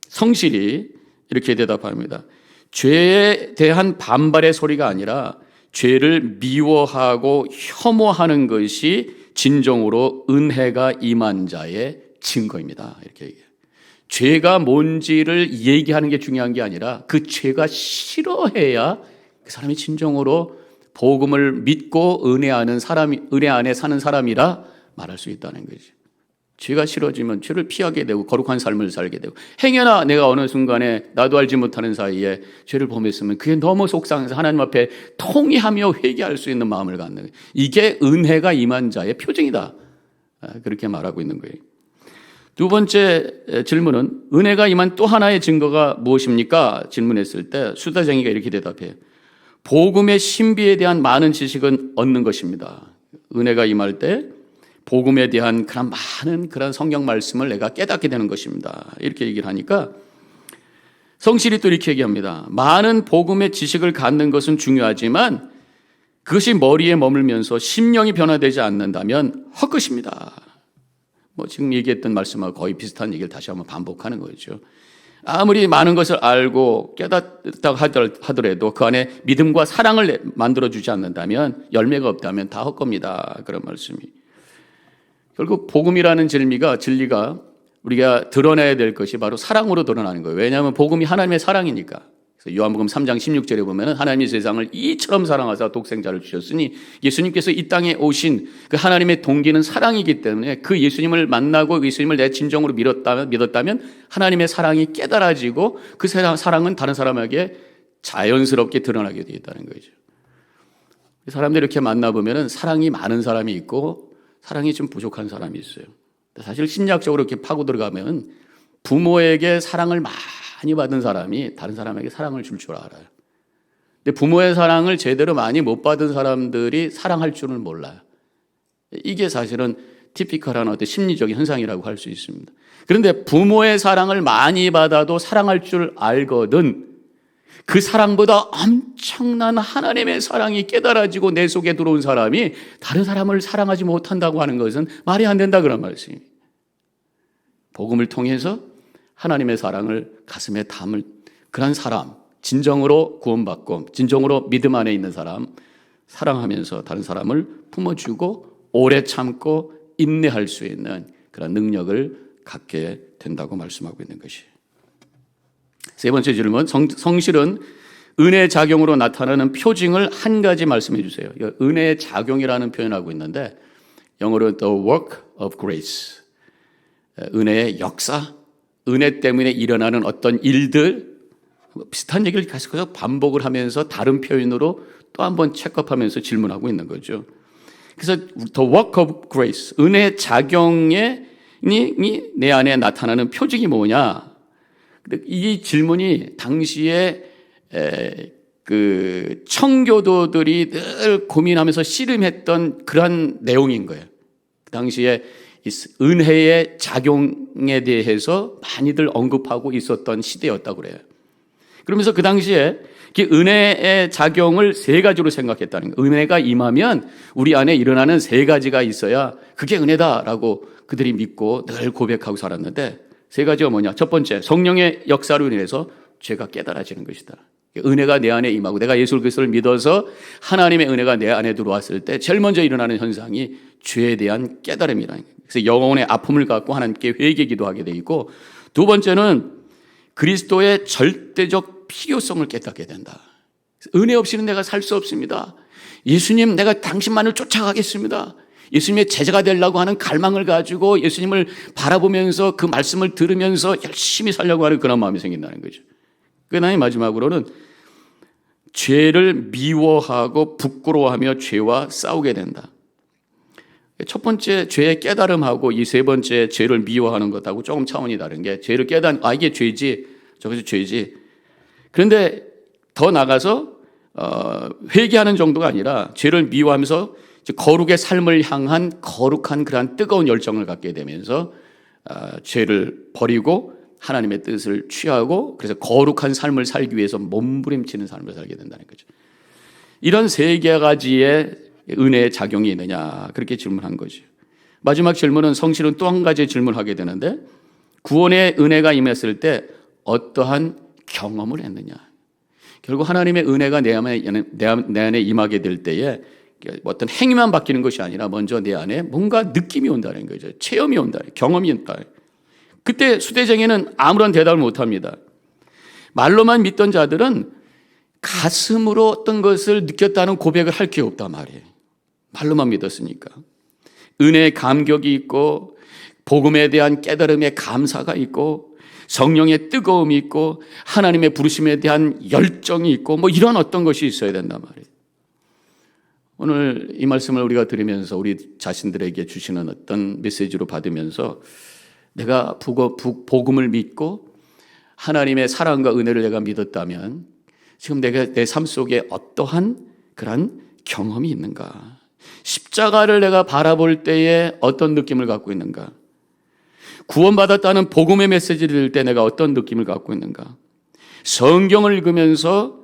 성실이 이렇게 대답합니다. 죄에 대한 반발의 소리가 아니라 죄를 미워하고 혐오하는 것이 진정으로 은혜가 임한 자의 증거입니다. 이렇게 얘기해요. 죄가 뭔지를 얘기하는 게 중요한 게 아니라 그 죄가 싫어해야 그 사람이 진정으로 복음을 믿고 은혜 안에 사는 사람이라 말할 수 있다는 거죠. 죄가 싫어지면 죄를 피하게 되고 거룩한 삶을 살게 되고 행여나 내가 어느 순간에 나도 알지 못하는 사이에 죄를 범했으면 그게 너무 속상해서 하나님 앞에 통회하며 회개할 수 있는 마음을 갖는 거예요. 이게 은혜가 임한 자의 표징이다. 그렇게 말하고 있는 거예요. 두 번째 질문은 은혜가 임한 또 하나의 증거가 무엇입니까? 질문했을 때 수다쟁이가 이렇게 대답해요. 복음의 신비에 대한 많은 지식은 얻는 것입니다. 은혜가 임할 때 복음에 대한 그런 성경 말씀을 내가 깨닫게 되는 것입니다. 이렇게 얘기를 하니까 성실이 또 이렇게 얘기합니다. 많은 복음의 지식을 갖는 것은 중요하지만 그것이 머리에 머물면서 심령이 변화되지 않는다면 헛것입니다. 지금 얘기했던 말씀하고 거의 비슷한 얘기를 다시 한번 반복하는 거죠. 아무리 많은 것을 알고 깨닫다고 하더라도 그 안에 믿음과 사랑을 만들어주지 않는다면 열매가 없다면 다 헛겁니다. 그런 말씀이. 결국 복음이라는 진리가 우리가 드러내야 될 것이 바로 사랑으로 드러나는 거예요. 왜냐하면 복음이 하나님의 사랑이니까. 그래서 요한복음 3장 16절에 보면은 하나님이 세상을 이처럼 사랑하사 독생자를 주셨으니 예수님께서 이 땅에 오신 그 하나님의 동기는 사랑이기 때문에 그 예수님을 만나고 예수님을 내 진정으로 믿었다면 하나님의 사랑이 깨달아지고 그 사랑은 다른 사람에게 자연스럽게 드러나게 되어 있다는 거죠. 사람들이 이렇게 만나보면은 사랑이 많은 사람이 있고 사랑이 좀 부족한 사람이 있어요. 사실 심리학적으로 이렇게 파고 들어가면 부모에게 사랑을 많이 받은 사람이 다른 사람에게 사랑을 줄 알아요. 근데 부모의 사랑을 제대로 많이 못 받은 사람들이 사랑할 줄을 몰라요. 이게 사실은 티피컬한 어떤 심리적인 현상이라고 할 수 있습니다. 그런데 부모의 사랑을 많이 받아도 사랑할 줄 알거든 그 사랑보다 엄청난 하나님의 사랑이 깨달아지고 내 속에 들어온 사람이 다른 사람을 사랑하지 못한다고 하는 것은 말이 안 된다 그런 말씀입니다. 복음을 통해서 하나님의 사랑을 가슴에 담을 그런 사람, 진정으로 구원받고 진정으로 믿음 안에 있는 사람 사랑하면서 다른 사람을 품어주고 오래 참고 인내할 수 있는 그런 능력을 갖게 된다고 말씀하고 있는 것이에요. 세 번째 질문, 성실은 은혜의 작용으로 나타나는 표징을 한 가지 말씀해 주세요. 은혜의 작용이라는 표현하고 있는데 영어로 the work of grace, 은혜의 역사, 은혜 때문에 일어나는 어떤 일들, 비슷한 얘기를 계속해서 반복을 하면서 다른 표현으로 또 한 번 체크업하면서 질문하고 있는 거죠. 그래서 the work of grace, 은혜의 작용이 내 안에 나타나는 표징이 뭐냐? 이 질문이 당시에 그 청교도들이 늘 고민하면서 씨름했던 그런 내용인 거예요. 그 당시에 은혜의 작용에 대해서 많이들 언급하고 있었던 시대였다고 그래요. 그러면서 그 당시에 은혜의 작용을 세 가지로 생각했다는 거예요. 은혜가 임하면 우리 안에 일어나는 세 가지가 있어야 그게 은혜다라고 그들이 믿고 늘 고백하고 살았는데 세 가지가 뭐냐? 첫 번째, 성령의 역사로 인해서 죄가 깨달아지는 것이다. 은혜가 내 안에 임하고 내가 예수 그리스도를 믿어서 하나님의 은혜가 내 안에 들어왔을 때 제일 먼저 일어나는 현상이 죄에 대한 깨달음이라는 거예요. 그래서 영혼의 아픔을 갖고 하나님께 회개 기도하게 돼 있고, 두 번째는 그리스도의 절대적 필요성을 깨닫게 된다. 은혜 없이는 내가 살 수 없습니다. 예수님, 내가 당신만을 쫓아가겠습니다. 예수님의 제자가 되려고 하는 갈망을 가지고 예수님을 바라보면서 그 말씀을 들으면서 열심히 살려고 하는 그런 마음이 생긴다는 거죠. 그다음에 마지막으로는 죄를 미워하고 부끄러워하며 죄와 싸우게 된다. 첫 번째 죄의 깨달음하고 이 세 번째 죄를 미워하는 것하고 조금 차원이 다른 게, 죄를 이게 죄지, 저것이 죄지. 그런데 더 나가서 회개하는 정도가 아니라 죄를 미워하면서 거룩의 삶을 향한 거룩한 그러한 뜨거운 열정을 갖게 되면서 죄를 버리고 하나님의 뜻을 취하고 그래서 거룩한 삶을 살기 위해서 몸부림치는 삶을 살게 된다는 거죠. 이런 세 가지의 은혜의 작용이 있느냐, 그렇게 질문한 거죠. 마지막 질문은 성실은 또 한 가지 질문하게 되는데, 구원의 은혜가 임했을 때 어떠한 경험을 했느냐. 결국 하나님의 은혜가 내 안에 임하게 될 때에 어떤 행위만 바뀌는 것이 아니라 먼저 내 안에 뭔가 느낌이 온다는 거죠. 체험이 온다, 경험이 온다. 그때 수대쟁이는 아무런 대답을 못합니다. 말로만 믿던 자들은 가슴으로 어떤 것을 느꼈다는 고백을 할 게 없단 말이에요. 말로만 믿었으니까. 은혜의 감격이 있고 복음에 대한 깨달음의 감사가 있고 성령의 뜨거움이 있고 하나님의 부르심에 대한 열정이 있고 뭐 이런 어떤 것이 있어야 된단 말이에요. 오늘 이 말씀을 우리가 들으면서 우리 자신들에게 주시는 어떤 메시지로 받으면서 내가 복음을 믿고 하나님의 사랑과 은혜를 내가 믿었다면 지금 내가 내 삶 속에 어떠한 그런 경험이 있는가? 십자가를 내가 바라볼 때에 어떤 느낌을 갖고 있는가? 구원받았다는 복음의 메시지를 들을 때 내가 어떤 느낌을 갖고 있는가? 성경을 읽으면서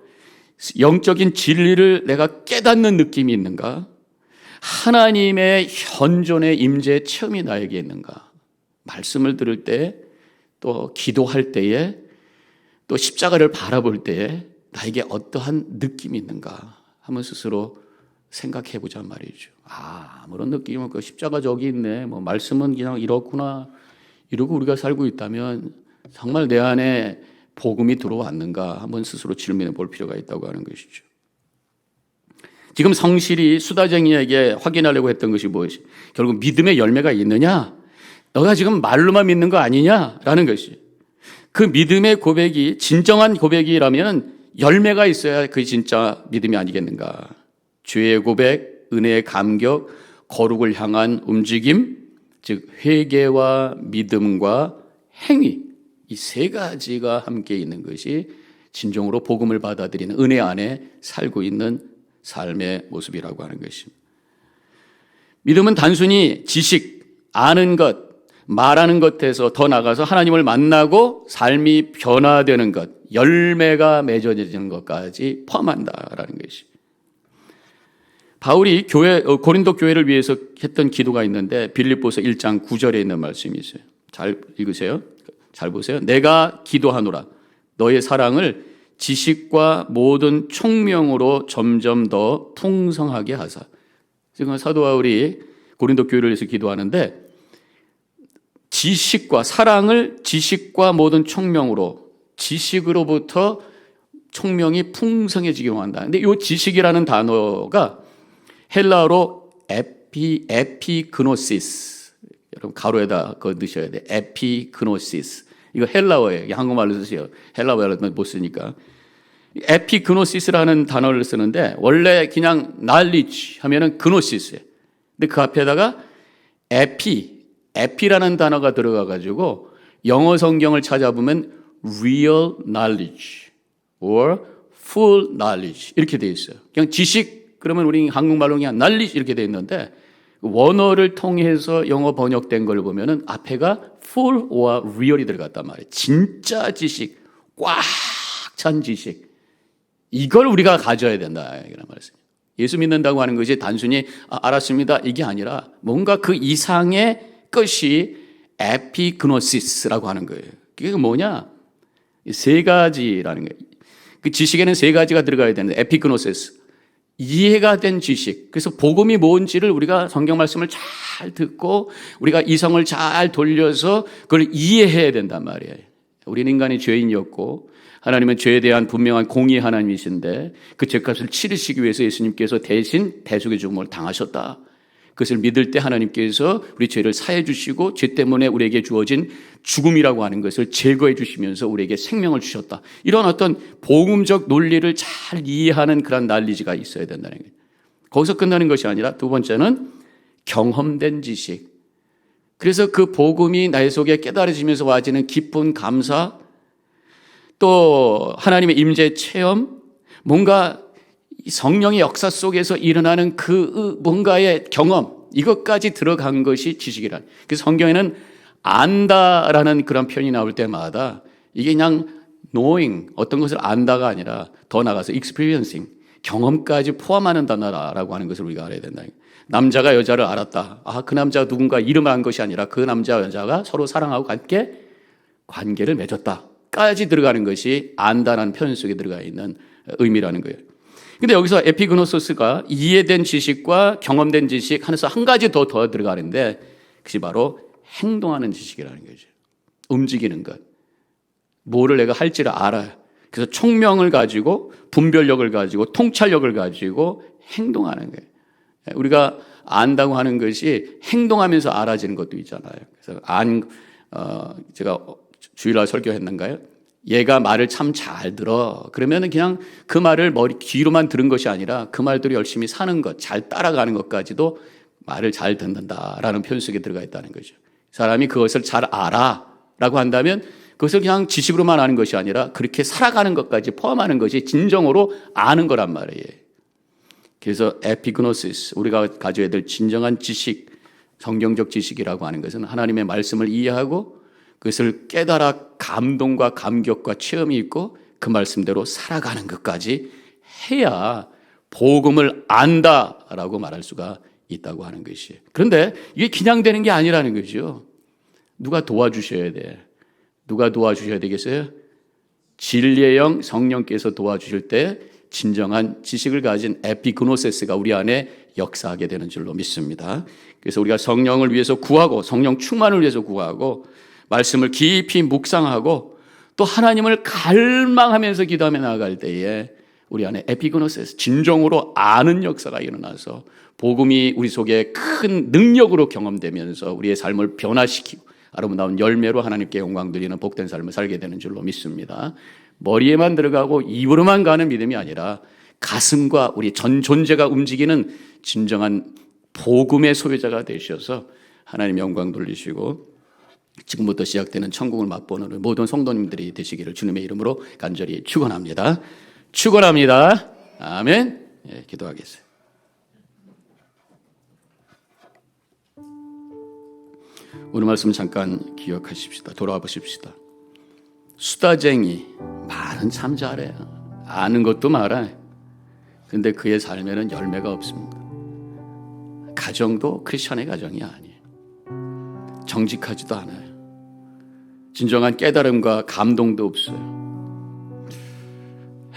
영적인 진리를 내가 깨닫는 느낌이 있는가? 하나님의 현존의 임재의 체험이 나에게 있는가? 말씀을 들을 때, 또 기도할 때에, 또 십자가를 바라볼 때에 나에게 어떠한 느낌이 있는가? 한번 스스로 생각해 보자 말이죠. 아무런 느낌이 없고 십자가 저기 있네. 뭐 말씀은 그냥 이렇구나. 이러고 우리가 살고 있다면 정말 내 안에 복음이 들어왔는가 한번 스스로 질문해 볼 필요가 있다고 하는 것이죠. 지금 성실이 수다쟁이에게 확인하려고 했던 것이 무엇이? 결국 믿음의 열매가 있느냐? 너가 지금 말로만 믿는 거 아니냐라는 것이. 그 믿음의 고백이 진정한 고백이라면 열매가 있어야 그게 진짜 믿음이 아니겠는가? 죄의 고백, 은혜의 감격, 거룩을 향한 움직임, 즉 회개와 믿음과 행위, 이 세 가지가 함께 있는 것이 진정으로 복음을 받아들이는 은혜 안에 살고 있는 삶의 모습이라고 하는 것입니다. 믿음은 단순히 지식, 아는 것, 말하는 것에서 더 나가서 하나님을 만나고 삶이 변화되는 것, 열매가 맺어지는 것까지 포함한다라는 것이. 바울이 고린도 교회를 위해서 했던 기도가 있는데 빌립보서 1장 9절에 있는 말씀이 있어요. 잘 읽으세요. 잘 보세요. 내가 기도하노라. 너의 사랑을 지식과 모든 총명으로 점점 더 풍성하게 하사. 지금 사도 바울이 고린도 교회를 위해서 기도하는데 지식과 사랑을 지식과 모든 총명으로, 지식으로부터 총명이 풍성해지게 원한다. 근데 이 지식이라는 단어가 헬라어로 에피그노시스. 여러분 가로에다 그거 넣으셔야 돼. 에피그노시스. 이거 헬라어예요. 한국말로 쓰세요. 헬라어를 못 쓰니까. 에피그노시스라는 단어를 쓰는데 원래 그냥 knowledge 하면은 그노시스예요. 근데 그 앞에다가 에피라는 단어가 들어가 가지고 영어 성경을 찾아보면 real knowledge or full knowledge 이렇게 돼 있어요. 그냥 지식 그러면 우리 한국말로 그냥 knowledge 이렇게 돼 있는데 원어를 통해서 영어 번역된 걸 보면은 앞에가 full or real이 들어갔단 말이에요. 진짜 지식, 꽉 찬 지식. 이걸 우리가 가져야 된다. 이런 말씀. 예수 믿는다고 하는 것이 단순히 알았습니다. 이게 아니라 뭔가 그 이상의 것이 에피그노시스라고 하는 거예요. 그게 뭐냐? 세 가지라는 거예요. 그 지식에는 세 가지가 들어가야 되는데 에피그노시스. 이해가 된 지식. 그래서 복음이 뭔지를 우리가 성경 말씀을 잘 듣고 우리가 이성을 잘 돌려서 그걸 이해해야 된단 말이에요. 우리는 인간이 죄인이었고 하나님은 죄에 대한 분명한 공의 하나님이신데 그 죄값을 치르시기 위해서 예수님께서 대신 대속의 죽음을 당하셨다. 그것을 믿을 때 하나님께서 우리 죄를 사해 주시고 죄 때문에 우리에게 주어진 죽음이라고 하는 것을 제거해 주시면서 우리에게 생명을 주셨다. 이런 어떤 복음적 논리를 잘 이해하는 그런 난리지가 있어야 된다는 거예요. 거기서 끝나는 것이 아니라 두 번째는 경험된 지식. 그래서 그 복음이 나의 속에 깨달아지면서 와지는 기쁨, 감사, 또 하나님의 임재 체험, 뭔가 성령의 역사 속에서 일어나는 그 뭔가의 경험, 이것까지 들어간 것이 지식이란. 그래서 성경에는 안다라는 그런 표현이 나올 때마다 이게 그냥 knowing, 어떤 것을 안다가 아니라 더 나가서 experiencing, 경험까지 포함하는 단어라고 하는 것을 우리가 알아야 된다. 남자가 여자를 알았다. 그 남자가 누군가 이름을 안 것이 아니라 그 남자와 여자가 서로 사랑하고 함께 관계를 맺었다. 까지 들어가는 것이 안다라는 표현 속에 들어가 있는 의미라는 거예요. 근데 여기서 에피그노소스가 이해된 지식과 경험된 지식 하면서 한 가지 더 들어가는데 그것이 바로 행동하는 지식이라는 거죠. 움직이는 것. 뭐를 내가 할지를 알아요. 그래서 총명을 가지고 분별력을 가지고 통찰력을 가지고 행동하는 거예요. 우리가 안다고 하는 것이 행동하면서 알아지는 것도 있잖아요. 그래서 제가 주일날 설교했는가요? 얘가 말을 참 잘 들어. 그러면 그냥 그 말을 귀로만 들은 것이 아니라 그 말대로 열심히 사는 것, 잘 따라가는 것까지도 말을 잘 듣는다라는 표현 속에 들어가 있다는 거죠. 사람이 그것을 잘 알아라고 한다면 그것을 그냥 지식으로만 아는 것이 아니라 그렇게 살아가는 것까지 포함하는 것이 진정으로 아는 거란 말이에요. 그래서 에피그노시스, 우리가 가져야 될 진정한 지식, 성경적 지식이라고 하는 것은 하나님의 말씀을 이해하고 그것을 깨달아 감동과 감격과 체험이 있고 그 말씀대로 살아가는 것까지 해야 복음을 안다라고 말할 수가 있다고 하는 것이에요. 그런데 이게 그냥 되는 게 아니라는 거죠. 누가 도와주셔야 돼. 누가 도와주셔야 되겠어요? 진리의 영 성령께서 도와주실 때 진정한 지식을 가진 에피그노세스가 우리 안에 역사하게 되는 줄로 믿습니다. 그래서 우리가 성령을 위해서 구하고 성령 충만을 위해서 구하고 말씀을 깊이 묵상하고 또 하나님을 갈망하면서 기도하며 나아갈 때에 우리 안에 에피그노세스, 진정으로 아는 역사가 일어나서 복음이 우리 속에 큰 능력으로 경험되면서 우리의 삶을 변화시키고 아름다운 열매로 하나님께 영광 드리는 복된 삶을 살게 되는 줄로 믿습니다. 머리에만 들어가고 입으로만 가는 믿음이 아니라 가슴과 우리 전 존재가 움직이는 진정한 복음의 소유자가 되셔서 하나님 영광 돌리시고 지금부터 시작되는 천국을 맛보는 모든 성도님들이 되시기를 주님의 이름으로 간절히 축원합니다. 축원합니다. 아멘. 예, 기도하겠습니다. 오늘 말씀 잠깐 기억하십시다. 돌아와 보십시다. 수다쟁이, 말은 참 잘해요. 아는 것도 많아요. 근데 그의 삶에는 열매가 없습니다. 가정도 크리스천의 가정이 아니에요. 정직하지도 않아요. 진정한 깨달음과 감동도 없어요.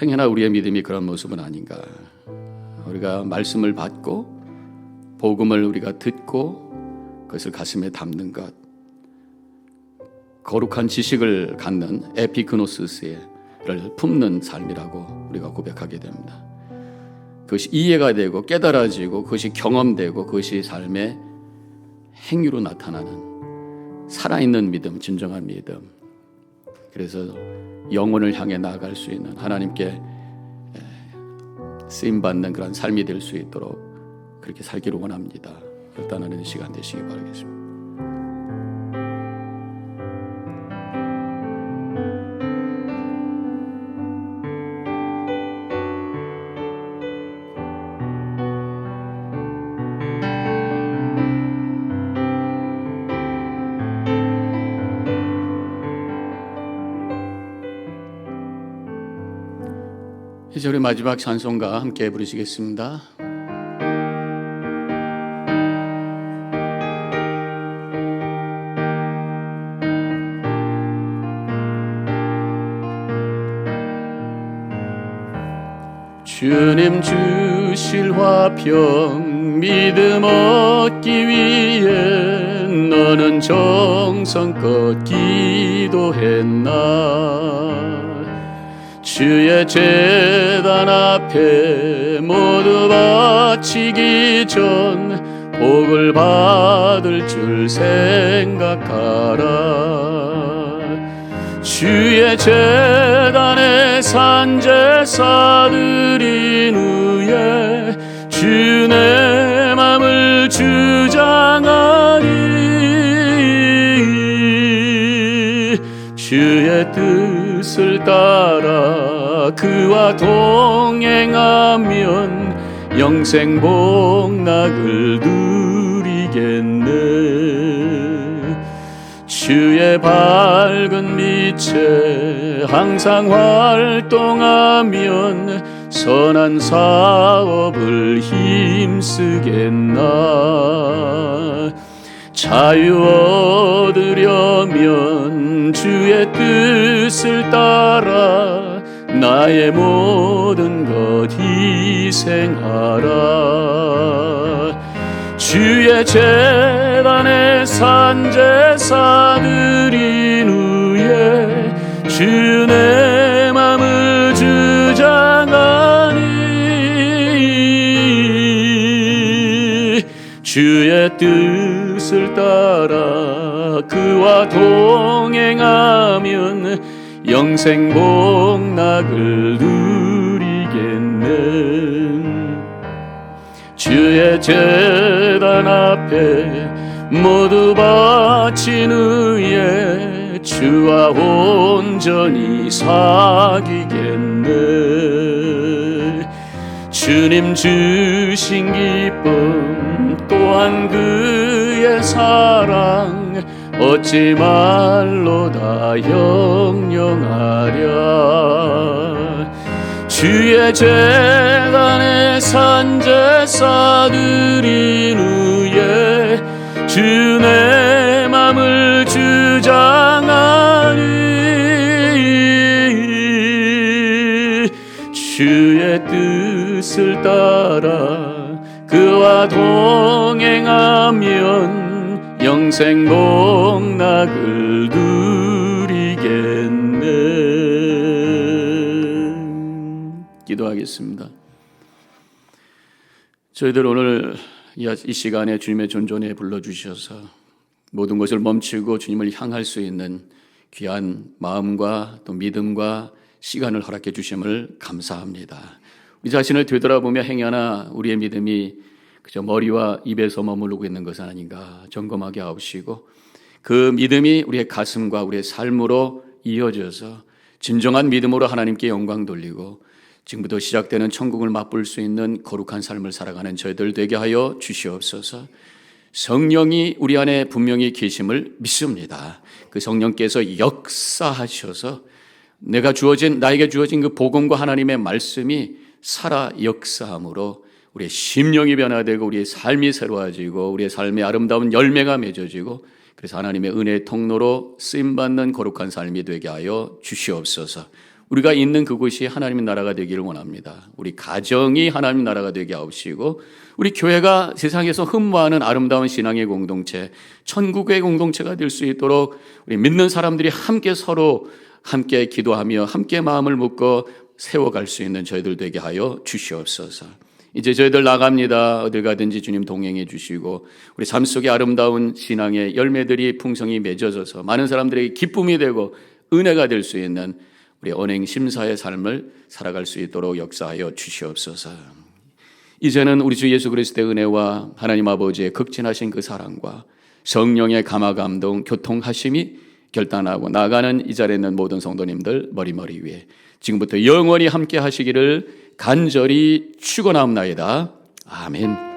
행여나 우리의 믿음이 그런 모습은 아닌가. 우리가 말씀을 받고 복음을 우리가 듣고 그것을 가슴에 담는 것, 거룩한 지식을 갖는 에피그노시스를 품는 삶이라고 우리가 고백하게 됩니다. 그것이 이해가 되고 깨달아지고 그것이 경험되고 그것이 삶의 행위로 나타나는 살아있는 믿음, 진정한 믿음. 그래서 영혼을 향해 나아갈 수 있는 하나님께 쓰임받는 그런 삶이 될 수 있도록 그렇게 살기를 원합니다. 결단하는 시간 되시기 바라겠습니다. 이제 우리 마지막 찬송가 함께 부르시겠습니다. 주님 주실 화평 믿음 얻기 위해 너는 정성껏 기도했나. 주의 제단 앞에 모두 바치기 전 복을 받을 줄 생각하라. 주의 제단에 산제사 드린 후에 주 내 맘을 주장하리. 주의 뜻을 따라 그와 동행하면 영생 복락을 누리겠네. 주의 밝은 빛에 항상 활동하면 선한 사업을 힘쓰겠나. 자유 얻으려면 주의 뜻을 따라 나의 모든 것 희생하라. 주의 제단에 산제사 드린 후에 주 내 맘을 주장하니. 주의 뜻을 따라 그와 동행하면 영생 복락을 누리겠네. 주의 제단 앞에 모두 바친 후에 주와 온전히 사귀겠네. 주님 주신 기쁨 또한 그의 사랑 어찌 말로 다 영영하랴. 주의 제단에 산제사 드린 후에 주 내 맘을 주장하니. 주의 뜻을 따라 그와 동행하면 영생 복락을 누리겠네. 기도하겠습니다. 저희들 오늘 이 시간에 주님의 존존에 불러주셔서 모든 것을 멈추고 주님을 향할 수 있는 귀한 마음과 또 믿음과 시간을 허락해 주심을 감사합니다. 우리 자신을 되돌아보며 행여나 우리의 믿음이 그저 머리와 입에서 머무르고 있는 것은 아닌가 점검하게 하옵시고, 그 믿음이 우리의 가슴과 우리의 삶으로 이어져서 진정한 믿음으로 하나님께 영광 돌리고 지금부터 시작되는 천국을 맛볼 수 있는 거룩한 삶을 살아가는 저희들 되게 하여 주시옵소서. 성령이 우리 안에 분명히 계심을 믿습니다. 그 성령께서 역사하셔서 나에게 주어진 그 복음과 하나님의 말씀이 살아 역사함으로 우리의 심령이 변화되고 우리의 삶이 새로워지고 우리의 삶의 아름다운 열매가 맺어지고, 그래서 하나님의 은혜의 통로로 쓰임받는 거룩한 삶이 되게 하여 주시옵소서. 우리가 있는 그곳이 하나님의 나라가 되기를 원합니다. 우리 가정이 하나님의 나라가 되게 하옵시고, 우리 교회가 세상에서 흠모하는 아름다운 신앙의 공동체, 천국의 공동체가 될 수 있도록 우리 믿는 사람들이 서로 함께 기도하며 함께 마음을 묶어 세워갈 수 있는 저희들 되게 하여 주시옵소서. 이제 저희들 나갑니다. 어딜 가든지 주님 동행해 주시고 우리 삶 속에 아름다운 신앙의 열매들이 풍성히 맺어져서 많은 사람들에게 기쁨이 되고 은혜가 될 수 있는 우리 언행 심사의 삶을 살아갈 수 있도록 역사하여 주시옵소서. 이제는 우리 주 예수 그리스도의 은혜와 하나님 아버지의 극진하신 그 사랑과 성령의 감화 감동 교통하심이 결단하고 나가는 이 자리에 있는 모든 성도님들 머리 위에 지금부터 영원히 함께 하시기를 간절히 축원하옵나이다. 아멘.